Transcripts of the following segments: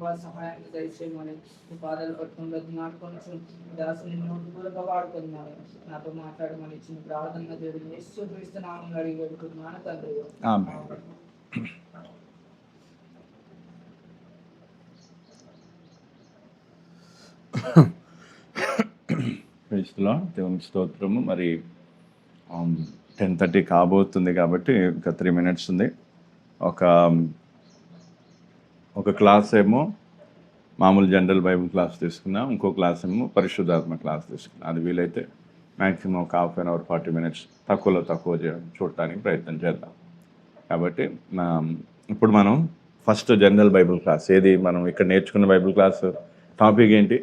ప్రభావ సహాయాన్ని దయచేయమని మీ పాదాలు పట్టుకుంటూ జ్ఞాపకం దాసుని నోటి పూర్వక వాడుకున్నాను నాతో మాట్లాడమని ఇచ్చిన ప్రార్థన దేవుడు యేసు క్రీస్తు నామములో అడిగి వేడుకుంటున్నాను తండ్రి. ఆమేన్. క్రీస్తులో దేవునికి స్తోత్రము. మరి 10:30 కాబోతుంది కాబట్టి ఇంకా 3 minutes ఉంది. ఒక క్లాస్ ఏమో మామూలు జనరల్ బైబిల్ క్లాస్ తీసుకున్నాం, ఇంకో క్లాస్ ఏమో పరిశుద్ధాత్మ క్లాస్ తీసుకున్నాం. అది వీలైతే మ్యాక్సిమం ఒక 1/2 hour 40 minutes తక్కువలో తక్కువ చూడటానికి ప్రయత్నం చేద్దాం. కాబట్టి ఇప్పుడు మనం ఫస్ట్ జనరల్ బైబిల్ క్లాస్ ఏది మనం ఇక్కడ నేర్చుకున్న బైబిల్ క్లాస్ టాపిక్ ఏంటి?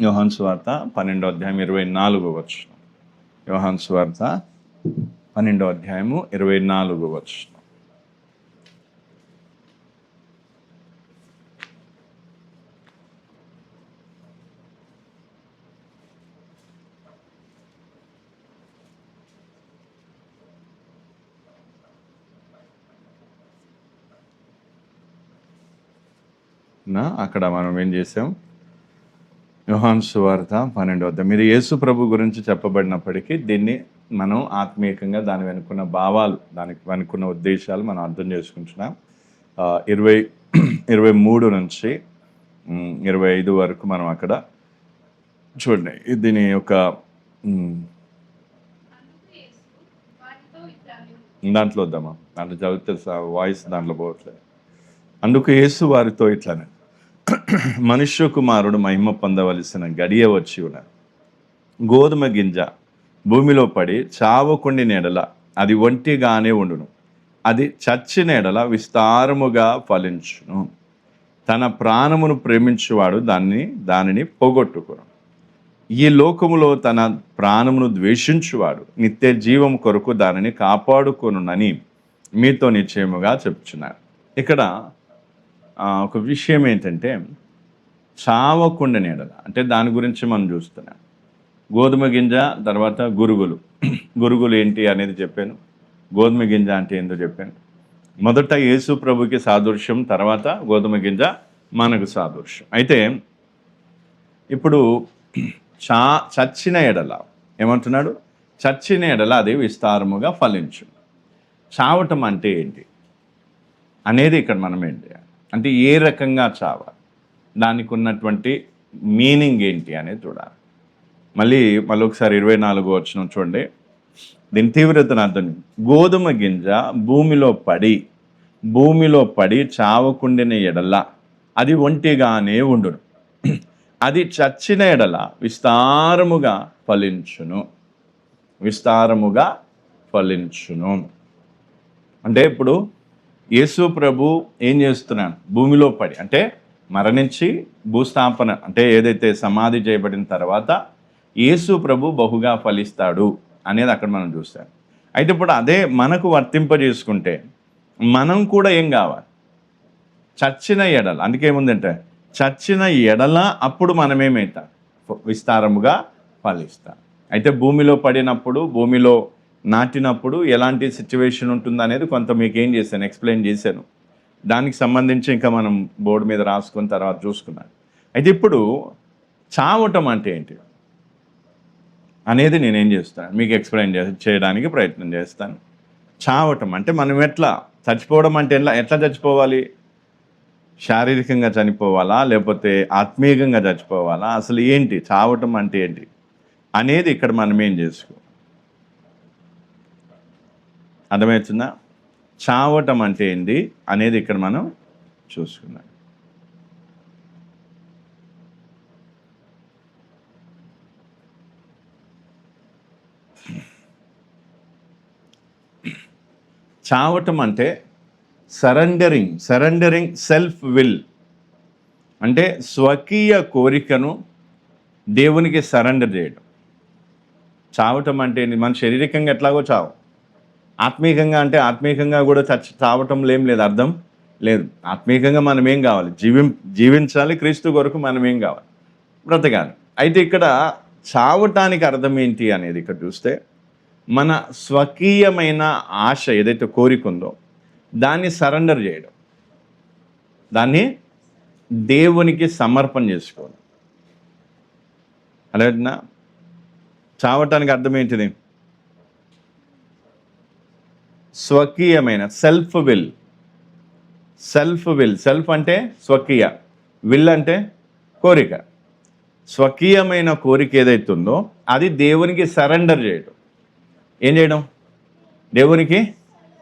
యోహాను సువార్త 12వ అధ్యాయం 24వ వచనం. యోహాను సువార్త 12వ అధ్యాయము 24వ వచనం. అక్కడ మనం ఏం చేసాం? యోహాను సువార్త 12వ అధ్యాయం. ఇది యేసు ప్రభు గురించి చెప్పబడినప్పటికీ దీన్ని మనం ఆత్మీయంగా దాని వెనుకున్న భావాలు, దానికి వెనుకున్న ఉద్దేశాలు మనం అర్థం చేసుకుంటున్నాం. 23 నుంచి 25 వరకు మనం అక్కడ చూడండి. దీని యొక్క దాంట్లో వద్దామా? దాంట్లో చదివితే వాయిస్ దాంట్లో పోవట్లేదు. అందుకు యేసు వారితో ఇట్లానే, మనుష్య కుమారుడు మహిమ పొందవలసిన గడియ వచ్చి ఉన్నది. గోధుమ గింజ భూమిలో పడి చావకుండిన ఎడల అది ఒంటిగానే ఉండును, అది చచ్చిన ఎడల విస్తారముగా ఫలించును. తన ప్రాణమును ప్రేమించువాడు దానిని పోగొట్టుకును. ఈ లోకములో తన ప్రాణమును ద్వేషించువాడు నిత్య జీవం కొరకు దానిని కాపాడుకొనునని మీతో నిశ్చయముగా చెప్తున్నాడు. ఇక్కడ ఒక విషయం ఏంటంటే, చావకుండా నీడల అంటే దాని గురించి మనం చూస్తున్నాం. గోధుమ గింజ, తర్వాత గురుగులు ఏంటి అనేది చెప్పాను. గోధుమ గింజ అంటే ఏందో చెప్పాను. మొదట యేసు ప్రభుకి సాదృశ్యం, తర్వాత గోధుమ గింజ మనకు సాదృశ్యం. అయితే ఇప్పుడు చచ్చిన ఎడల ఏమంటున్నాడు? చచ్చిన ఎడల అది విస్తారముగా ఫలించు. చావటం అంటే ఏంటి అనేది ఇక్కడ మనం ఏంటి అంటే ఏ రకంగా చావాలి, దానికి ఉన్నటువంటి మీనింగ్ ఏంటి అనేది చూడాలి. మళ్ళీ ఒకసారి 24వ వచనం చూడండి. దీని తీవ్రతను అర్థం. గోధుమ గింజ భూమిలో పడి చావకుండిన ఎడల అది ఒంటిగానే ఉండును, అది చచ్చిన ఎడల విస్తారముగా ఫలించును. అంటే ఇప్పుడు యేసు ప్రభు ఏం చేస్తున్నాడు? భూమిలో పడి అంటే మరణించి భూస్థాపన అంటే ఏదైతే సమాధి చేయబడిన తర్వాత యేసు ప్రభు బహుగా ఫలిస్తాడు అనేది అక్కడ మనం చూస్తాం. అయితే ఇప్పుడు అదే మనకు వర్తింపజేసుకుంటే మనం కూడా ఏం కావాలి? చచ్చిన ఎడల. అందుకేముందంటే చచ్చిన ఎడల అప్పుడు మనమేమవుతాం? విస్తారముగా ఫలిస్తాం. అయితే భూమిలో పడినప్పుడు, భూమిలో నాటినప్పుడు ఎలాంటి సిచ్యువేషన్ ఉంటుంది అనేది కొంత మీకు ఏం చేశాను, ఎక్స్ప్లెయిన్ చేశాను. దానికి సంబంధించి ఇంకా మనం బోర్డు మీద రాసుకున్న తర్వాత చూసుకున్నాను. అయితే ఇప్పుడు చావటం అంటే ఏంటి అనేది నేనేం చేస్తాను మీకు ఎక్స్ప్లెయిన్ చేయడానికి ప్రయత్నం చేస్తాను. చావటం అంటే మనం ఎట్లా చచ్చిపోవడం అంటే ఎట్లా చచ్చిపోవాలి? శారీరకంగా చనిపోవాలా, లేకపోతే ఆత్మీయంగా చచ్చిపోవాలా? అసలు ఏంటి చావటం అంటే ఏంటి అనేది ఇక్కడ మనం ఏం చేసుకో అర్థమవుతుందా? చావటం అంటే ఏంటి అనేది ఇక్కడ మనం చూసుకున్నాం. చావటం అంటే సరెండరింగ్ సెల్ఫ్ విల్, అంటే స్వకీయ కోరికను దేవునికి సరెండర్ చేయడం. చావటం అంటే మన శారీరకంగా ఎట్లాగో చావు, ఆత్మీయంగా అంటే ఆత్మీయంగా కూడా చావటం లేదు, అర్థం లేదు. ఆత్మీయంగా మనం ఏం కావాలి? జీవించాలి, క్రీస్తు కొరకు మనం ఏం కావాలి? బ్రతకాలి. అయితే ఇక్కడ చావటానికి అర్థం ఏంటి అనేది ఇక్కడ చూస్తే, మన స్వకీయమైన ఆశ ఏదైతే కోరిక ఉందో దాన్ని సరెండర్ చేయడం, దాన్ని దేవునికి సమర్పణ చేసుకోవాలి. అలా చావటానికి అర్థం ఏంటిది? స్వకీయమైన సెల్ఫ్ విల్. సెల్ఫ్ అంటే స్వకీయ, విల్ అంటే కోరిక. స్వకీయమైన కోరిక ఏదైతే ఉందో అది దేవునికి సరెండర్ చేయడం. ఏం చేయడం? దేవునికి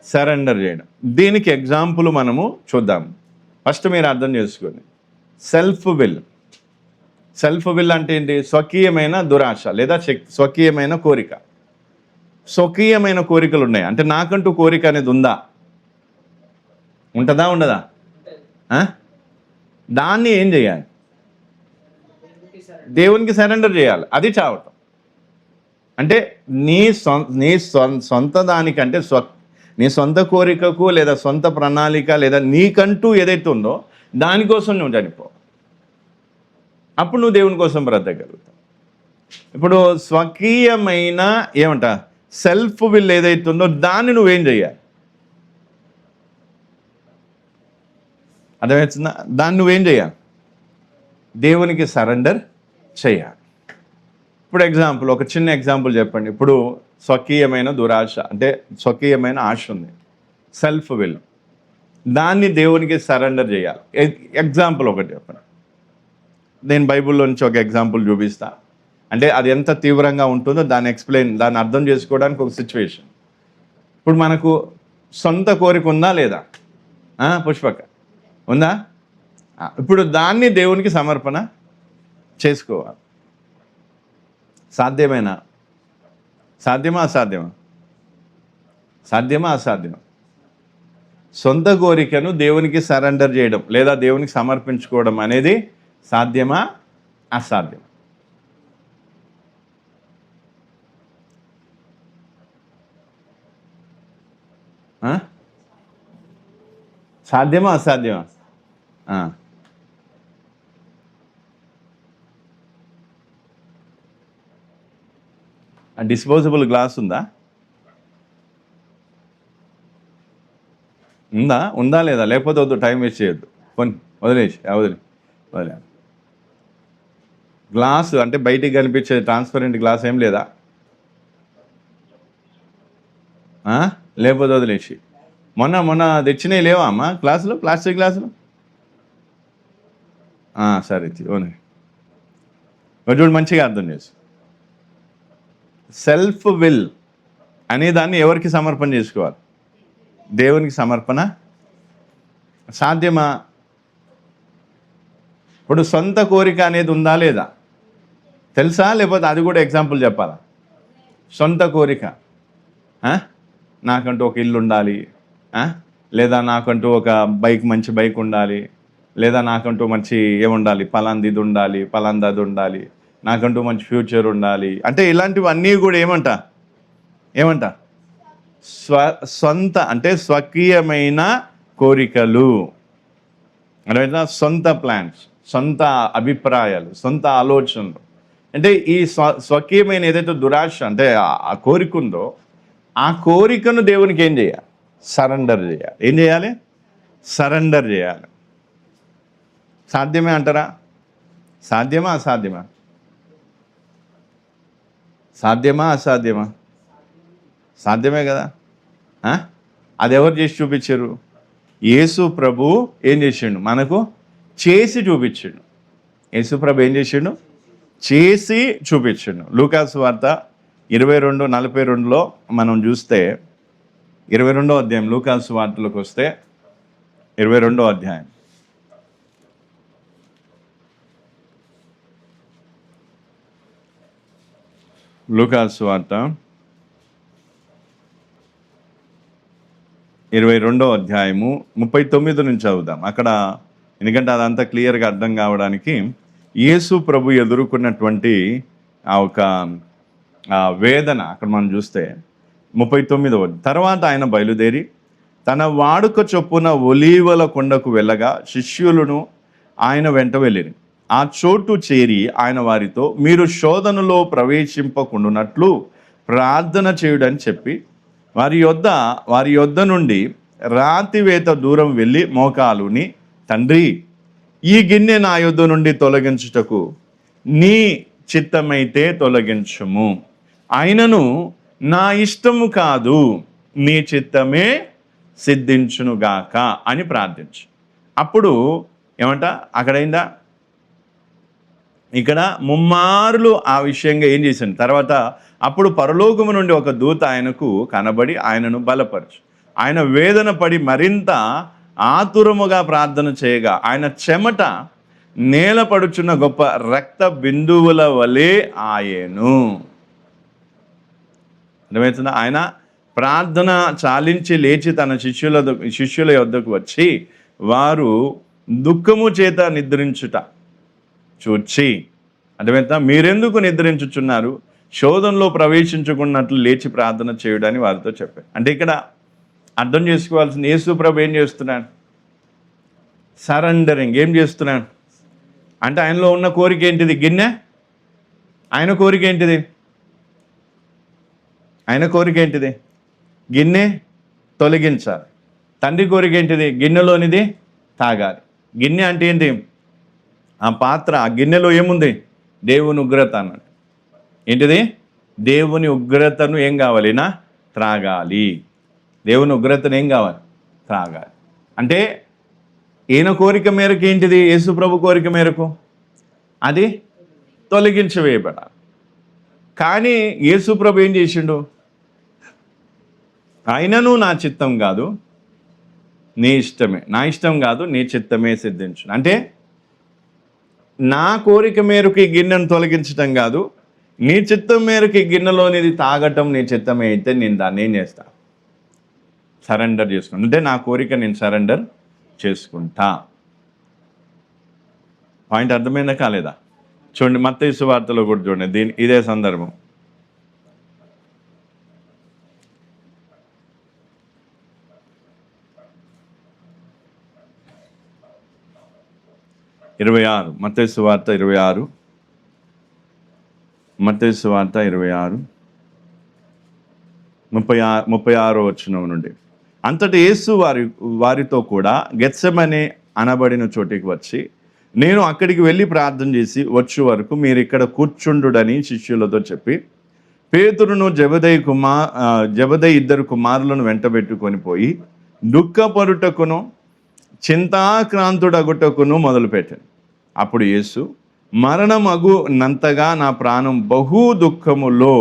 సరెండర్ చేయడం. దీనికి ఎగ్జాంపుల్ మనము చూద్దాం. ఫస్ట్ మీరు అర్థం చేసుకోండి. సెల్ఫ్ విల్ అంటే ఏంటి? స్వకీయమైన దురాశ లేదా స్వకీయమైన కోరిక. స్వకీయమైన కోరికలు ఉన్నాయి అంటే నాకంటూ కోరిక అనేది ఉందా? ఉంటుందా ఉండదా? దాన్ని ఏం చేయాలి? దేవునికి సరెండర్ చేయాలి. అది చావటం. అంటే నీ సొంత దానికంటే నీ సొంత కోరికకు లేదా సొంత ప్రణాళిక లేదా నీకంటూ ఏదైతే ఉందో దానికోసం నువ్వు చనిపో. అప్పుడు నువ్వు దేవుని కోసం బ్రతకగలుగుతావు. ఇప్పుడు స్వకీయమైన ఏమంట సెల్ఫ్ విల్ ఏదైతే ఉందో దాన్ని నువ్వేం చేయాలి? అర్థమవుతుందా? దాన్ని నువ్వేం చేయాలి? దేవునికి సరెండర్ చేయాలి. ఇప్పుడు ఎగ్జాంపుల్, ఒక చిన్న ఎగ్జాంపుల్ చెప్పండి. ఇప్పుడు స్వకీయమైన దురాశ అంటే స్వకీయమైన ఆశ ఉంది, సెల్ఫ్ విల్. దాన్ని దేవునికి సరెండర్ చేయాలి. ఎగ్జాంపుల్ ఒకటి చెప్పండి. నేను బైబిల్లో నుంచి ఒక ఎగ్జాంపుల్ చూపిస్తా. అంటే అది ఎంత తీవ్రంగా ఉంటుందో దాన్ని అర్థం చేసుకోవడానికి ఒక సిచ్యువేషన్. ఇప్పుడు మనకు సొంత కోరిక ఉందా లేదా? పుష్పక ఉందా? ఇప్పుడు దాన్ని దేవునికి సమర్పణ చేసుకోవాలి. సాధ్యమా అసాధ్యమా? సాధ్యమా? సొంత కోరికను దేవునికి సరెండర్ చేయడం లేదా దేవునికి సమర్పించుకోవడం అనేది సాధ్యమా అసాధ్యమా? సాధ్యమా అసాధ్యమా? డిస్పోజబుల్ గ్లాస్ ఉందా లేదా? లేకపోతే వద్దు, టైం వేస్ట్ చేయొద్దు, వదిలే. గ్లాస్ అంటే బయటికి కనిపించే ట్రాన్స్పరెంట్ గ్లాస్ ఏం లేదా? లేకపోతే వదిలేసి. మొన్న తెచ్చినవి లేవా అమ్మా గ్లాసులు, ప్లాస్టిక్ గ్లాసులు? సరే ఓనే. చూడు, మంచిగా అర్థం చేసు. సెల్ఫ్ విల్ అనే దాన్ని ఎవరికి సమర్పణ చేసుకోవాలి? దేవునికి సమర్పణ. సాధ్యమా? ఇప్పుడు సొంత కోరిక అనేది ఉందా లేదా తెలుసా? లేకపోతే అది కూడా ఎగ్జాంపుల్ చెప్పాలా? సొంత కోరిక, నాకంటూ ఒక ఇల్లు ఉండాలి, లేదా నాకంటూ ఒక మంచి బైక్ ఉండాలి, లేదా నాకంటూ మంచి ఏముండాలి, పలాంది ఇది ఉండాలి, పలాంది అది ఉండాలి, నాకంటూ మంచి ఫ్యూచర్ ఉండాలి. అంటే ఇలాంటివన్నీ కూడా ఏమంట సొంత అంటే స్వకీయమైన కోరికలు, అంటే సొంత ప్లాన్స్, సొంత అభిప్రాయాలు, సొంత ఆలోచనలు. అంటే ఈ స్వకీయమైన ఏదైతే దురాశ అంటే ఆ కోరిక ఉందో ఆ కోరికను దేవునికి ఏం చేయాలి? సరెండర్ చేయాలి. ఏం చేయాలి? సరెండర్ చేయాలి. సాధ్యమే అంటారా? సాధ్యమా అసాధ్యమా? అసాధ్యమా? సాధ్యమే కదా. అది ఎవరు చేసి చూపించారు? యేసు ప్రభు ఏం చేసిండు? మనకు చేసి చూపించిండు. యేసు ప్రభు ఏం చేసిండు? చేసి చూపించిండు. లూకాసు వార్త 22:42లో మనం చూస్తే, 22వ అధ్యాయం లూకాసు వార్తలోకి వస్తే 22వ అధ్యాయం లూకాసు వార్త 22వ అధ్యాయము 39 నుంచి చదువుదాం. అక్కడ ఎందుకంటే అదంతా క్లియర్గా అర్థం కావడానికి యేసు ప్రభు ఎదుర్కొన్నటువంటి ఆ ఒక వేదన అక్కడ మనం చూస్తే 39వ. తర్వాత ఆయన బయలుదేరి తన వాడుక చొప్పున ఒలీవల కొండకు వెళ్ళగా శిష్యులను ఆయన వెంట వెళ్ళిరి. ఆ చోటు చేరి ఆయన వారితో, మీరు శోధనలో ప్రవేశింపకుండానట్లు ప్రార్థన చేయుడని చెప్పి వారి యొద్ద నుండి రాతివేత దూరం వెళ్ళి మోకాలుని, తండ్రి, ఈ గిన్నె నా యొద్ద నుండి తొలగించుటకు నీ చిత్తమైతే తొలగించుము, అయినను నా ఇష్టము కాదు నీ చిత్తమే సిద్ధించునుగాక అని ప్రార్థించు. అప్పుడు ఏమంట అక్కడైందా? ఇక్కడ ముమ్మారులు ఆ విషయంగా ఏం చేశాను. తర్వాత అప్పుడు పరలోకము నుండి ఒక దూత ఆయనకు కనబడి ఆయనను బలపరచు. ఆయన వేదన పడి మరింత ఆతురముగా ప్రార్థన చేయగా ఆయన చెమట నేల పడుచున్న గొప్ప రక్త బిందువుల వలె ఆయను. అర్థమవుతుందా? ఆయన ప్రార్థన చాలించి లేచి తన శిష్యుల యొద్దకు వచ్చి వారు దుఃఖము చేత నిద్రించుట చూచి, అర్థమవుతుందా? మీరెందుకు నిద్రించుచున్నారు, శోధనలో ప్రవేశించుకున్నట్లు లేచి ప్రార్థన చేయడని వారితో చెప్పారు. అంటే ఇక్కడ అర్థం చేసుకోవాల్సింది, యేసు ప్రభు ఏం చేస్తున్నాడు? సరెండరింగ్. ఏం చేస్తున్నాడు అంటే ఆయనలో ఉన్న కోరిక ఏంటిది? గిన్నె. ఆయన కోరిక ఏంటిది? ఆయన కోరిక ఏంటిది? గిన్నె తొలగించాలి. తండ్రి కోరిక ఏంటిది? గిన్నెలోనిది తాగాలి. గిన్నె అంటే ఏంటి? ఆ పాత్ర, ఆ గిన్నెలో ఏముంది? దేవుని ఉగ్రత అన్నట్టు. ఏంటిది? దేవుని ఉగ్రతను ఏం కావాలి? త్రాగాలి. దేవుని ఉగ్రతను ఏం కావాలి? త్రాగాలి. అంటే ఈయన కోరిక మేరకు ఏంటిది? యేసు ప్రభు కోరిక మేరకు అది తొలగించవేయబడాలి. కానీ యేసు ప్రభు ఏం చేసిండు? అయినను నా చిత్తం కాదు నీ ఇష్టమే, నా ఇష్టం కాదు నీ చిత్తమే సిద్ధించు. అంటే నా కోరిక మేరకు ఈ గిన్నెను తొలగించటం కాదు, నీ చిత్తం మేరకు ఈ గిన్నెలోనిది తాగటం నీ చిత్తమే అయితే నేను దాన్ని ఏం చేస్తా? సరెండర్ చేసుకుంటా. అంటే నా కోరిక నేను సరెండర్ చేసుకుంటా. పాయింట్ అర్థమైందా కాలేదా? చూడండి, మత్తయి సువార్తలో కూడా చూడండి ఇదే సందర్భం. మత్తయి సువార్త 26 36 వచనం నుండి. అంతటి యేసు వారితో కూడా గెత్సెమనే అనబడిన చోటికి వచ్చి, నేను అక్కడికి వెళ్ళి ప్రార్థన చేసి వచ్చే వరకు మీరు ఇక్కడ కూర్చుండుడని శిష్యులతో చెప్పి, పేతురును జబదయి 2 కుమారులను వెంటబెట్టుకొని పోయి దుఃఖపరుటకును చింతాక్రాంతుడగుటకును మొదలుపెట్టాను. అప్పుడు యేసు, మరణమగునంతగా నా ప్రాణం బహు దుఃఖములో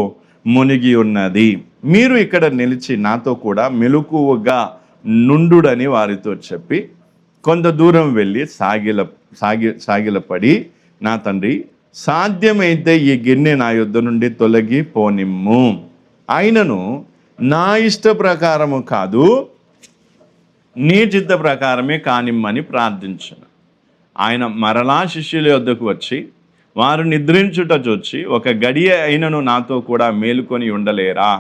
మునిగి ఉన్నది, మీరు ఇక్కడ నిలిచి నాతో కూడా మెలకువగా నుండుడని వారితో చెప్పి కొంత దూరం వెళ్ళి సాగిలపడి, నా తండ్రి, సాధ్యమైతే ఈ గిన్నె నా యొద్ద నుండి తొలగి పోనిమ్ము, అయినను నా ఇష్ట ప్రకారము కాదు నీ చిత్త ప్రకారమే కానిమ్మని ప్రార్థించను. ఆయన మరలా శిష్యుల యొద్దకు వచ్చి వారు నిద్రించుట చూచి, ఒక గడియ అయినను నాతో కూడా మేలుకొని ఉండలేరా?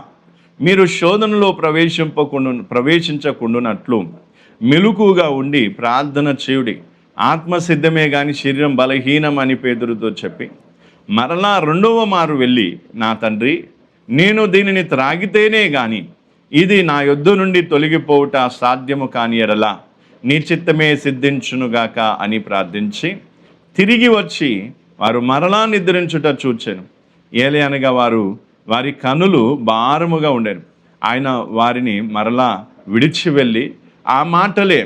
మీరు శోధనలో ప్రవేశించకుండానట్లు మెలకువగా ఉండి ప్రార్థన చేయుడి. ఆత్మసిద్ధమే కానీ శరీరం బలహీనం అని పేతురుతో చెప్పి మరలా 2వ మారు వెళ్ళి, నా తండ్రి, నేను దీనిని త్రాగితేనే గాని ఇది నా యొద్ద నుండి తొలగిపోవుట సాధ్యము కాని ఎడల నీ చిత్తమే సిద్ధించునుగాక అని ప్రార్థించి తిరిగి వచ్చి వారు మరలా నిద్రించుట చూచెను. ఏలే అనగా వారి కనులు భారముగా ఉండెను. ఆయన వారిని మరలా విడిచి వెళ్ళి ఆ మాటలే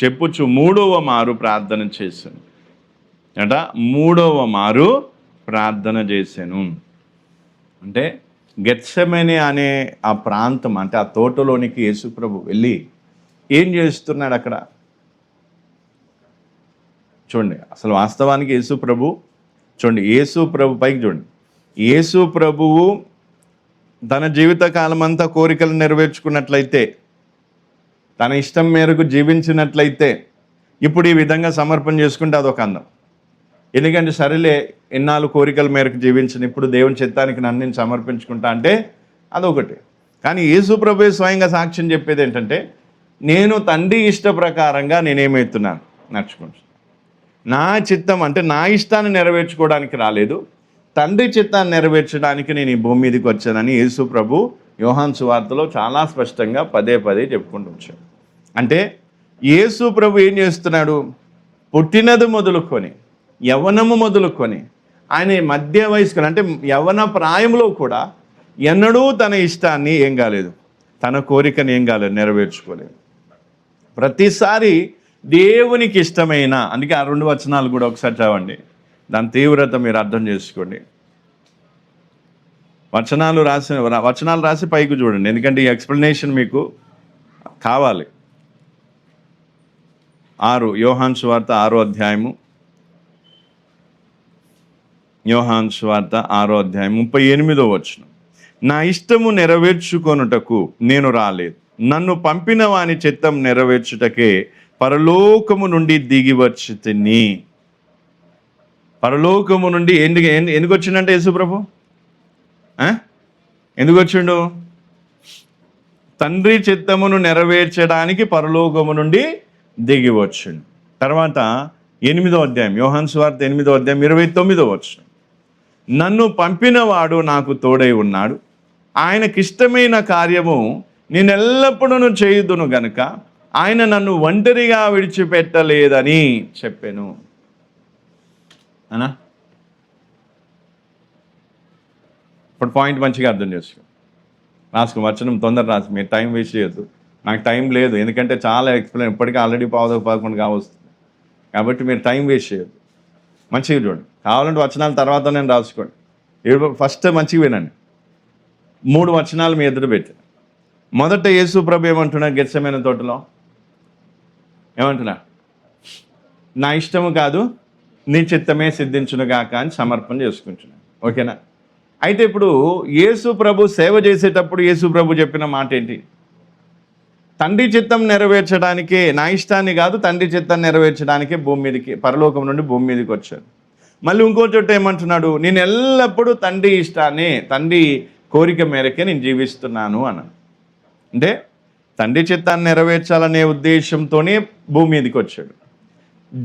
చెప్పుచు 3వ మారు ప్రార్థన చేశాను. 3వ మారు ప్రార్థన చేశాను. అంటే గెత్సెమనే అనే ఆ ప్రాంతం, అంటే ఆ తోటలోనికి యేసుప్రభు వెళ్ళి ఏం చేస్తున్నాడు అక్కడ? చూడండి, అసలు వాస్తవానికి యేసుప్రభు చూడండి, యేసుప్రభు పైకి చూడండి. యేసుప్రభువు తన జీవిత కాలమంతా కోరికలు నెరవేర్చుకున్నట్లయితే, తన ఇష్టం మేరకు జీవించినట్లయితే, ఇప్పుడు ఈ విధంగా సమర్పణ చేసుకుంటే అదొక అందం. ఎందుకంటే సరేలే, ఎన్నాళ్ళు కోరికల మేరకు జీవించిన, ఇప్పుడు దేవుని చిత్తానికి నన్ను సమర్పించుకుంటా అంటే అదొకటి. కానీ యేసుప్రభువే స్వయంగా సాక్ష్యం చెప్పేది ఏంటంటే, నేను తండ్రి ఇష్ట ప్రకారంగా నేనేమవుతున్నాను నడుచుకుంటున్నాను. నా చిత్తం అంటే నా ఇష్టాన్ని నెరవేర్చుకోవడానికి రాలేదు, తండ్రి చిత్తాన్ని నెరవేర్చడానికి నేను ఈ భూమి మీదకి వచ్చానని యేసుప్రభు యోహాను సువార్తలో చాలా స్పష్టంగా పదే చెప్పుకుంటూ వచ్చాడు. అంటే యేసుప్రభు ఏం చేస్తున్నాడు? పుట్టినది మొదలుకొని యవ్వనము మొదలుకొని ఆయన మధ్య వయస్కులు అంటే యవ్వన ప్రాయంలో కూడా ఎన్నడూ తన ఇష్టాన్ని ఏం కాలేదు, తన కోరికని ఏం కాలేదు, నెరవేర్చుకోలేదు. ప్రతిసారి దేవునికి ఇష్టమైన, అందుకే ఆ 2 వచనాలు కూడా ఒకసారి చదవండి, దాని తీవ్రత మీరు అర్థం చేసుకోండి. వచనాలు రాసి పైకి చూడండి, ఎందుకంటే ఈ ఎక్స్ప్లెనేషన్ మీకు కావాలి. 6 యోహాను సువార్త 6వ అధ్యాయము, యోహాను సువార్త 6వ అధ్యాయం 38వ వచనం. నా ఇష్టము నెరవేర్చుకొనుటకు నేను రాలేదు, నన్ను పంపిన వాని చిత్తం నెరవేర్చుటకే పరలోకము నుండి దిగి వచ్చి తిని. పరలోకము నుండి ఎందుకు వచ్చిండంటే యేసుప్రభు ఎందుకు వచ్చిండు? తండ్రి చిత్తమును నెరవేర్చడానికి పరలోకము నుండి దిగి వచ్చిండు. తర్వాత 8వ అధ్యాయం, యోహాను సువార్త 8వ అధ్యాయం 29వ వచనం. నన్ను పంపినవాడు నాకు తోడై ఉన్నాడు, ఆయనకిష్టమైన కార్యము నేనెల్లప్పుడూ చేయుదును గనుక ఆయన నన్ను ఒంటరిగా విడిచిపెట్టలేదని చెప్పాను అనా. ఇప్పుడు పాయింట్ మంచిగా అర్థం చేసుకో, రాసుకో, వచనం తొందర రాసి, మీరు టైం వేస్ట్ చేయొద్దు. నాకు టైం లేదు, ఎందుకంటే చాలా ఎక్స్ప్లెయిన్, ఇప్పటికీ ఆల్రెడీ 11 కావస్తుంది, కాబట్టి మీరు టైం వేస్ట్ చేయొద్దు. మంచిగా చూడండి, కావాలంటే వచనాల తర్వాత నేను రాసుకోండి. ఫస్ట్ మంచిగా వినండి. 3 వచనాలు మీ ఎదురు పెట్టి, మొదట యేసు ప్రభు ఏమంటున్నా? గెత్సెమనే తోటలో ఏమంటున్నా? నా ఇష్టము కాదు నీ చిత్తమే సిద్ధించునుగాక అని సమర్పణ చేసుకుంటున్నాను. ఓకేనా? అయితే ఇప్పుడు యేసు ప్రభు సేవ చేసేటప్పుడు యేసు ప్రభు చెప్పిన మాట ఏంటి? తండ్రి చిత్తం నెరవేర్చడానికే, నా ఇష్టాన్ని కాదు తండ్రి చిత్తం నెరవేర్చడానికే భూమి మీదకి, పరలోకం నుండి భూమి మీదకి వచ్చాడు. మళ్ళీ ఇంకో చోట ఏమంటున్నాడు? నేను ఎల్లప్పుడూ తండ్రి ఇష్టాన్ని, తండ్రి కోరిక మేరకే నేను జీవిస్తున్నాను అన్నాడు. అంటే తండ్రి చిత్తాన్ని నెరవేర్చాలనే ఉద్దేశంతోనే భూమి మీదకి వచ్చాడు.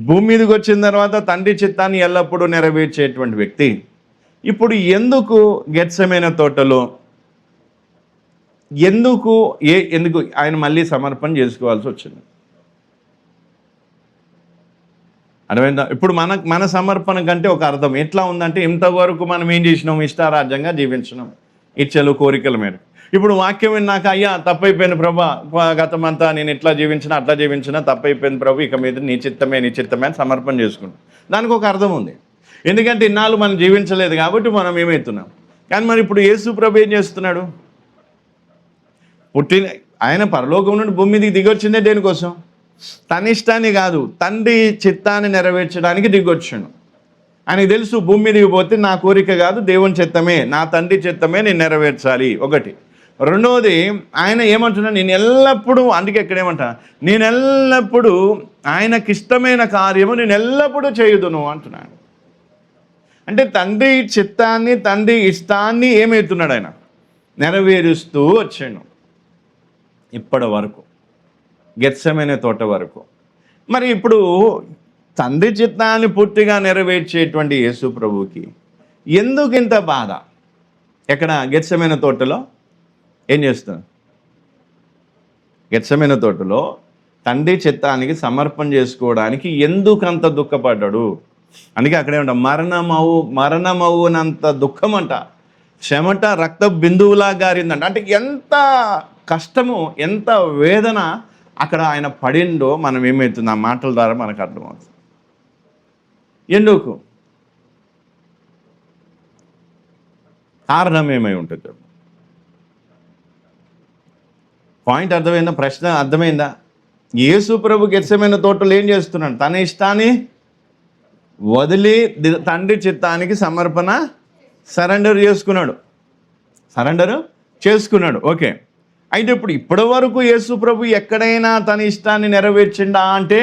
భూమి మీదకి వచ్చిన తర్వాత తండ్రి చిత్తాన్ని ఎల్లప్పుడూ నెరవేర్చేటువంటి వ్యక్తి ఇప్పుడు ఎందుకు గెత్సెమనే తోటలో ఎందుకు ఆయన మళ్ళీ సమర్పణ చేసుకోవాల్సి వచ్చింది? అర్థమైందా? ఇప్పుడు మన సమర్పణ కంటే ఒక అర్థం ఎట్లా ఉందంటే, ఇంతవరకు మనం ఏం చేసినాం? ఇష్టారాజ్యంగా జీవించినాం, ఇచ్చలు కోరికల మేరకు. ఇప్పుడు వాక్యం విన్నాక, అయ్యా తప్పైపోయింది ప్రభా, గతమంతా నేను ఇట్లా జీవించినా అట్లా జీవించినా తప్పైపోయింది ప్రభు, ఇక మీద నీ చిత్తమే అని సమర్పణ చేసుకుంటాం. దానికి ఒక అర్థం ఉంది, ఎందుకంటే ఇన్నాళ్ళు మనం జీవించలేదు కాబట్టి మనం ఏమవుతున్నాం. కానీ మరి ఇప్పుడు యేసు ప్రభు ఏం చేస్తున్నాడు? ఆయన పరలోకం నుండి భూమి మీదకి దిగొచ్చిందే దేనికోసం? తన ఇష్టాన్ని కాదు, తండ్రి చిత్తాన్ని నెరవేర్చడానికి దిగొచ్చాడు. ఆయనకు తెలుసు, భూమి మీదకి పోతే నా కోరిక కాదు, దేవుని చిత్తమే, నా తండ్రి చిత్తమే నేను నెరవేర్చాలి. ఒకటి. రెండవది, ఆయన ఏమంటున్నా? నేను ఎల్లప్పుడూ, అందుకే ఇక్కడ ఏమంటా, నేను ఎల్లప్పుడూ ఆయనకిష్టమైన కార్యము నేను ఎల్లప్పుడూ చేయుదును అంటున్నాను. అంటే తండ్రి చిత్తాన్ని, తండ్రి ఇష్టాన్ని ఏమవుతున్నాడు? ఆయన నెరవేరుస్తూ వచ్చాడు ఇప్పటి వరకు, గెత్సెమనే తోట వరకు. మరి ఇప్పుడు తండ్రి చిత్తాన్ని పూర్తిగా నెరవేర్చేటువంటి యేసు ప్రభువుకి ఎందుకు ఇంత బాధ? ఎక్కడ? గెత్సెమనే తోటలో ఏం చేస్తాడు? గెత్సెమనే తోటలో తండ్రి చిత్తానికి సమర్పణ చేసుకోవడానికి ఎందుకంత దుఃఖపడ్డాడు? అందుకే అక్కడేమంట, మరణమవునంత దుఃఖం అంట, చెమట రక్త బిందువులా గారిందంట. అంటే ఎంత కష్టము, ఎంత వేదన అక్కడ ఆయన పడిండో మనం ఏమవుతుంది ఆ మాటల ద్వారా మనకు అర్థమవుతుంది. ఎందుకు? కారణం ఏమై ఉంటుంది? పాయింట్ అర్థమైందా? ప్రశ్న అర్థమైందా? యేసు ప్రభు గెత్సెమనే తోటలో ఏం చేస్తున్నాడు? తన ఇష్టాన్ని వదిలి తండ్రి చిత్తానికి సరెండర్ చేసుకున్నాడు. ఓకే. అయితే ఇప్పుడు ఇప్పటి వరకు యేసు ప్రభు ఎక్కడైనా తన ఇష్టాన్ని నెరవేర్చిండా అంటే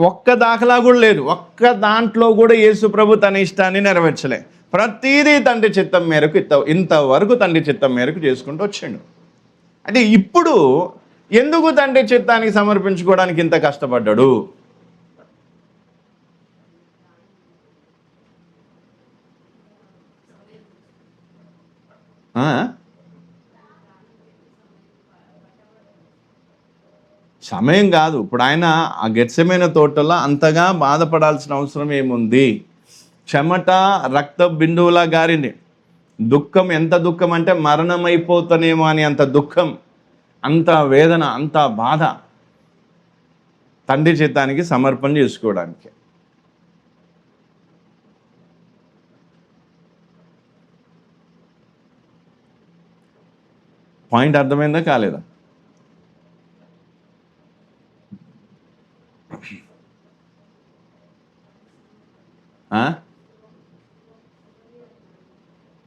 ఒక్క దాఖలా కూడా లేదు. ఒక్క దాంట్లో కూడా యేసు ప్రభు తన ఇష్టాన్ని నెరవేర్చలే. ప్రతిదీ తండ్రి చిత్తం మేరకు, ఇంతవరకు తండ్రి చిత్తం మేరకు చేసుకుంటూ వచ్చిండు. అంటే ఇప్పుడు ఎందుకు తండ్రి చిత్తానికి సమర్పించుకోవడానికి ఇంత కష్టపడ్డాడు? సమయం కాదు. ఇప్పుడు ఆయన ఆ గెత్సెమనే తోటలో అంతగా బాధపడాల్సిన అవసరం ఏముంది? చెమట రక్త బిందువులా గారింది. దుఃఖం ఎంత దుఃఖం అంటే మరణమైపోతానేమో అని అంత దుఃఖం, అంత వేదన, అంత బాధ తండ్రి చిత్తానికి సమర్పణ చేసుకోవడానికి. పాయింట్ అర్థమైందా కాలేదా?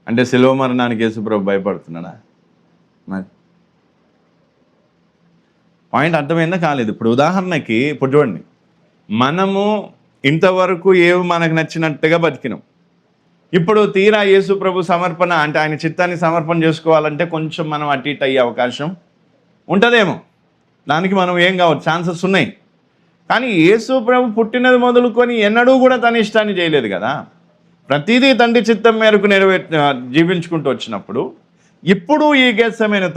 అంటే శిలువ మరణానికి యేసుప్రభు భయపడుతున్నాడా? మరి పాయింట్ అర్థమైందా కాలేదు? ఇప్పుడు ఉదాహరణకి ఇప్పుడు చూడండి, మనము ఇంతవరకు ఏవి మనకు నచ్చినట్టుగా బతికినాం. ఇప్పుడు తీరా యేసుప్రభు సమర్పణ అంటే ఆయన చిత్తాన్ని సమర్పణ చేసుకోవాలంటే కొంచెం మనం అటు ఇటు అయ్యే అవకాశం ఉంటుందేమో. దానికి మనం ఏం కావచ్చు, ఛాన్సెస్ ఉన్నాయి. కానీ యేసుప్రభు పుట్టినది మొదలుకొని ఎన్నడూ కూడా తన ఇష్టాన్ని చేయలేదు కదా. ప్రతిదీ తండ్రి చిత్తం మేరకు జీవించుకుంటూ వచ్చినప్పుడు ఇప్పుడు ఈ గెత్సెమనే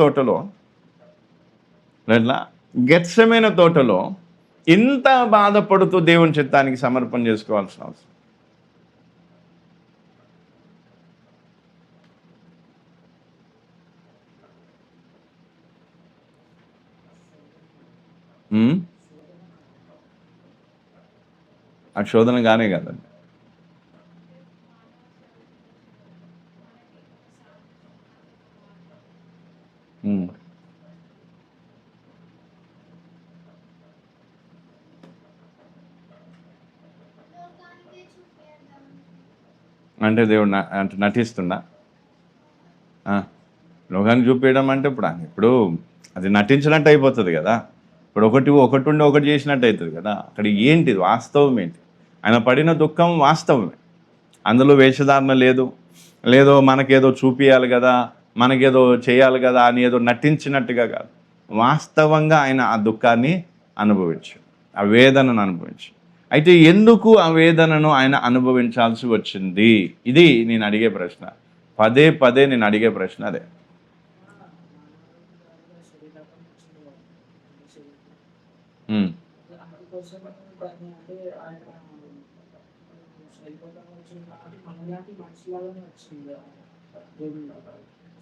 తోటలో ఇంత బాధపడుతూ దేవుని చిత్తానికి సమర్పణ చేసుకోవాల్సిన అవసరం. ఆ శోధన గానే కదండి. అంటే దేవుడు అంటే నటిస్తుండా? లోకానికి చూపించడం అంటే ఇప్పుడు అది నటించినట్టు అయిపోతుంది కదా. ఇప్పుడు ఒకటి ఉండి ఒకటి చేసినట్టు అవుతుంది కదా. అక్కడ ఏంటిది వాస్తవం ఏంటి? ఆయన పడిన దుఃఖం వాస్తవమే, అందులో వేషధారణ లేదు. లేదో మనకేదో చూపించాలి కదా, మనకేదో చేయాలి కదా అని ఏదో నటించినట్టుగా కాదు. వాస్తవంగా ఆయన ఆ దుఃఖాన్ని అనుభవించాడు, ఆ వేదనను అనుభవించాడు. అయితే ఎందుకు ఆ వేదనను ఆయన అనుభవించాల్సి వచ్చింది? ఇది నేను అడిగే ప్రశ్న, పదే పదే నేను అడిగే ప్రశ్న అదే.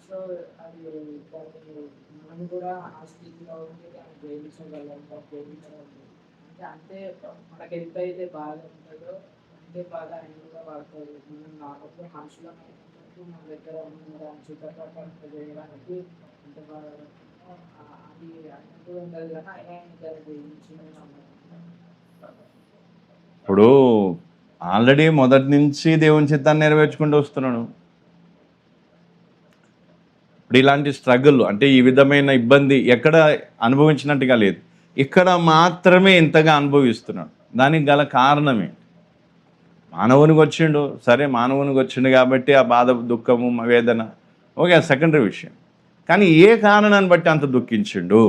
సో అది మనం కూడా ఆ స్థితిలో ఉంటే జయించగలం, అంటే అంతే మనకి ఎంతైతే బాధ ఉంటుందో అంతే బాధ ఆయన కూడా పడతారు. మనం నాకొక మనుషుల మన దగ్గర ఉన్న దాన్ని చుట్టపట్ల చేయడానికి అంత బాధ అది ఆయన కూడా ఉండదు కానీ ఆయన జయించిన. ఇప్పుడు ఆల్రెడీ మొదటి నుంచి దేవుని చిత్తాన్ని నెరవేర్చుకుంటూ వస్తున్నాను. ఇప్పుడు ఇలాంటి స్ట్రగుల్ అంటే ఈ విధమైన ఇబ్బంది ఎక్కడ అనుభవించినట్టుగా లేదు, ఇక్కడ మాత్రమే ఇంతగా అనుభవిస్తున్నాడు. దానికి గల కారణమే మానవునికి వచ్చిండు. సరే, మానవునికి వచ్చిండు కాబట్టి ఆ బాధ, దుఃఖము, వేదన ఓకే, సెకండరీ విషయం. కానీ ఏ కారణాన్ని బట్టి అంత దుఃఖించిండు,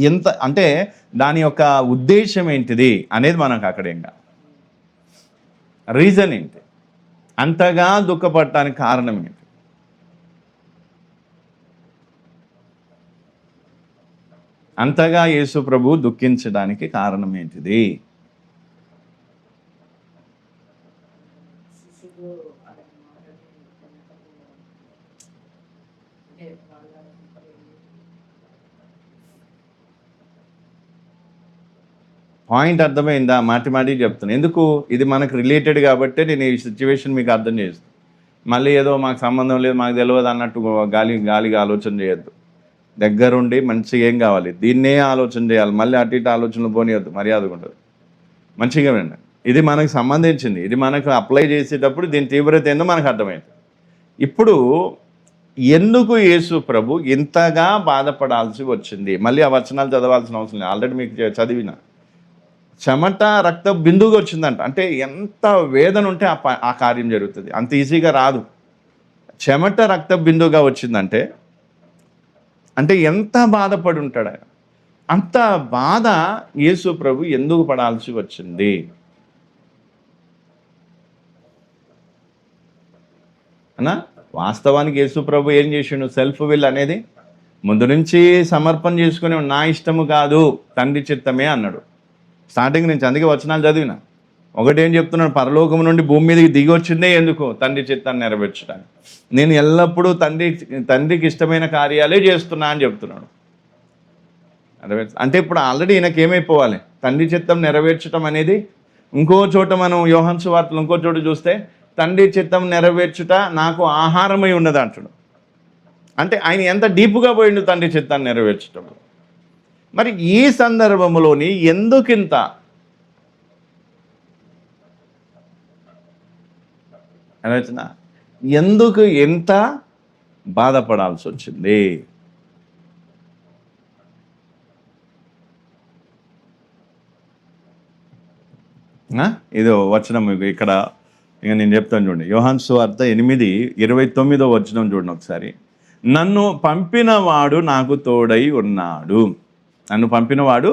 ఎంత అంటే దాని యొక్క ఉద్దేశం ఏంటిది అనేది మనకు అక్కడేం కాదు. రీజన్ ఏంటి, అంతగా దుఃఖపడటానికి కారణం ఏంటి? అంతగా యేసు ప్రభు దుఃఖించడానికి కారణం ఏంటిది? పాయింట్ అర్థమైందా? మాటి చెప్తాను. ఎందుకు? ఇది మనకు రిలేటెడ్ కాబట్టి నేను ఈ సిచ్యువేషన్ మీకు అర్థం చేస్తాను. మళ్ళీ ఏదో మాకు సంబంధం లేదు, మాకు తెలియదు అన్నట్టు గాలిగా ఆలోచన చేయొద్దు. దగ్గరుండి మంచిగా ఏం కావాలి దీన్నే ఆలోచన చేయాలి. మళ్ళీ అటు ఇటు ఆలోచనలు పోనీయద్దు, మర్యాదగా ఉంటుంది. మంచిగా వినండి, ఇది మనకు సంబంధించింది. ఇది మనకు అప్లై చేసేటప్పుడు దీని తీవ్రత ఏందో మనకు అర్థమైంది. ఇప్పుడు ఎందుకు యేసు ప్రభు ఇంతగా బాధపడాల్సి వచ్చింది? మళ్ళీ ఆ వచనాలు చదవాల్సిన అవసరం లేదు, ఆల్రెడీ మీకు చదివిన. చెమట రక్త బిందువుగా వచ్చిందంట. అంటే ఎంత వేదన ఉంటే ఆ కార్యం జరుగుతుంది, అంత ఈజీగా రాదు. చెమట రక్త బిందువుగా వచ్చిందంటే అంటే ఎంత బాధపడి ఉంటాడు ఆయన. అంత బాధ యేసు ప్రభు ఎందుకు పడాల్సి వచ్చింది? అన్నా వాస్తవానికి యేసు ప్రభు ఏం చేసిండు? సెల్ఫ్ విల్ అనేది ముందు నుంచి సమర్పణ చేసుకుని నా ఇష్టము కాదు తండ్రి చిత్తమే అన్నాడు. స్టార్టింగ్ నుంచి అందుకే వచనాలు చదివిన. ఒకటేం చెప్తున్నాడు, పరలోకం నుండి భూమి మీదకి దిగి వచ్చిందే ఎందుకు? తండ్రి చిత్తాన్ని నెరవేర్చడానికి. నేను ఎల్లప్పుడూ తండ్రికి ఇష్టమైన కార్యాలే చేస్తున్నా అని చెప్తున్నాడు. అంటే ఇప్పుడు ఆల్రెడీ ఈయనకి ఏమైపోవాలి? తండ్రి చిత్తం నెరవేర్చడం అనేది. ఇంకో చోట మనం యోహాను సువార్తలో ఇంకో చోట చూస్తే తండ్రి చిత్తం నెరవేర్చుట నాకు ఆహారమై ఉన్నది అంటాడు. అంటే ఆయన ఎంత డీప్గా పోయిండు తండ్రి చిత్తాన్ని నెరవేర్చడం. మరి ఈ సందర్భంలోని ఎందుకింత ఆలోచన, ఎందుకు ఎంత బాధపడాల్సి వచ్చింది? ఇదో వచనం ఇక్కడ ఇక నేను చెప్తాను చూడండి. యోహాను సువార్త 8:29 వచనం చూడండి ఒకసారి. నన్ను పంపినవాడు నాకు తోడై ఉన్నాడు. నన్ను పంపినవాడు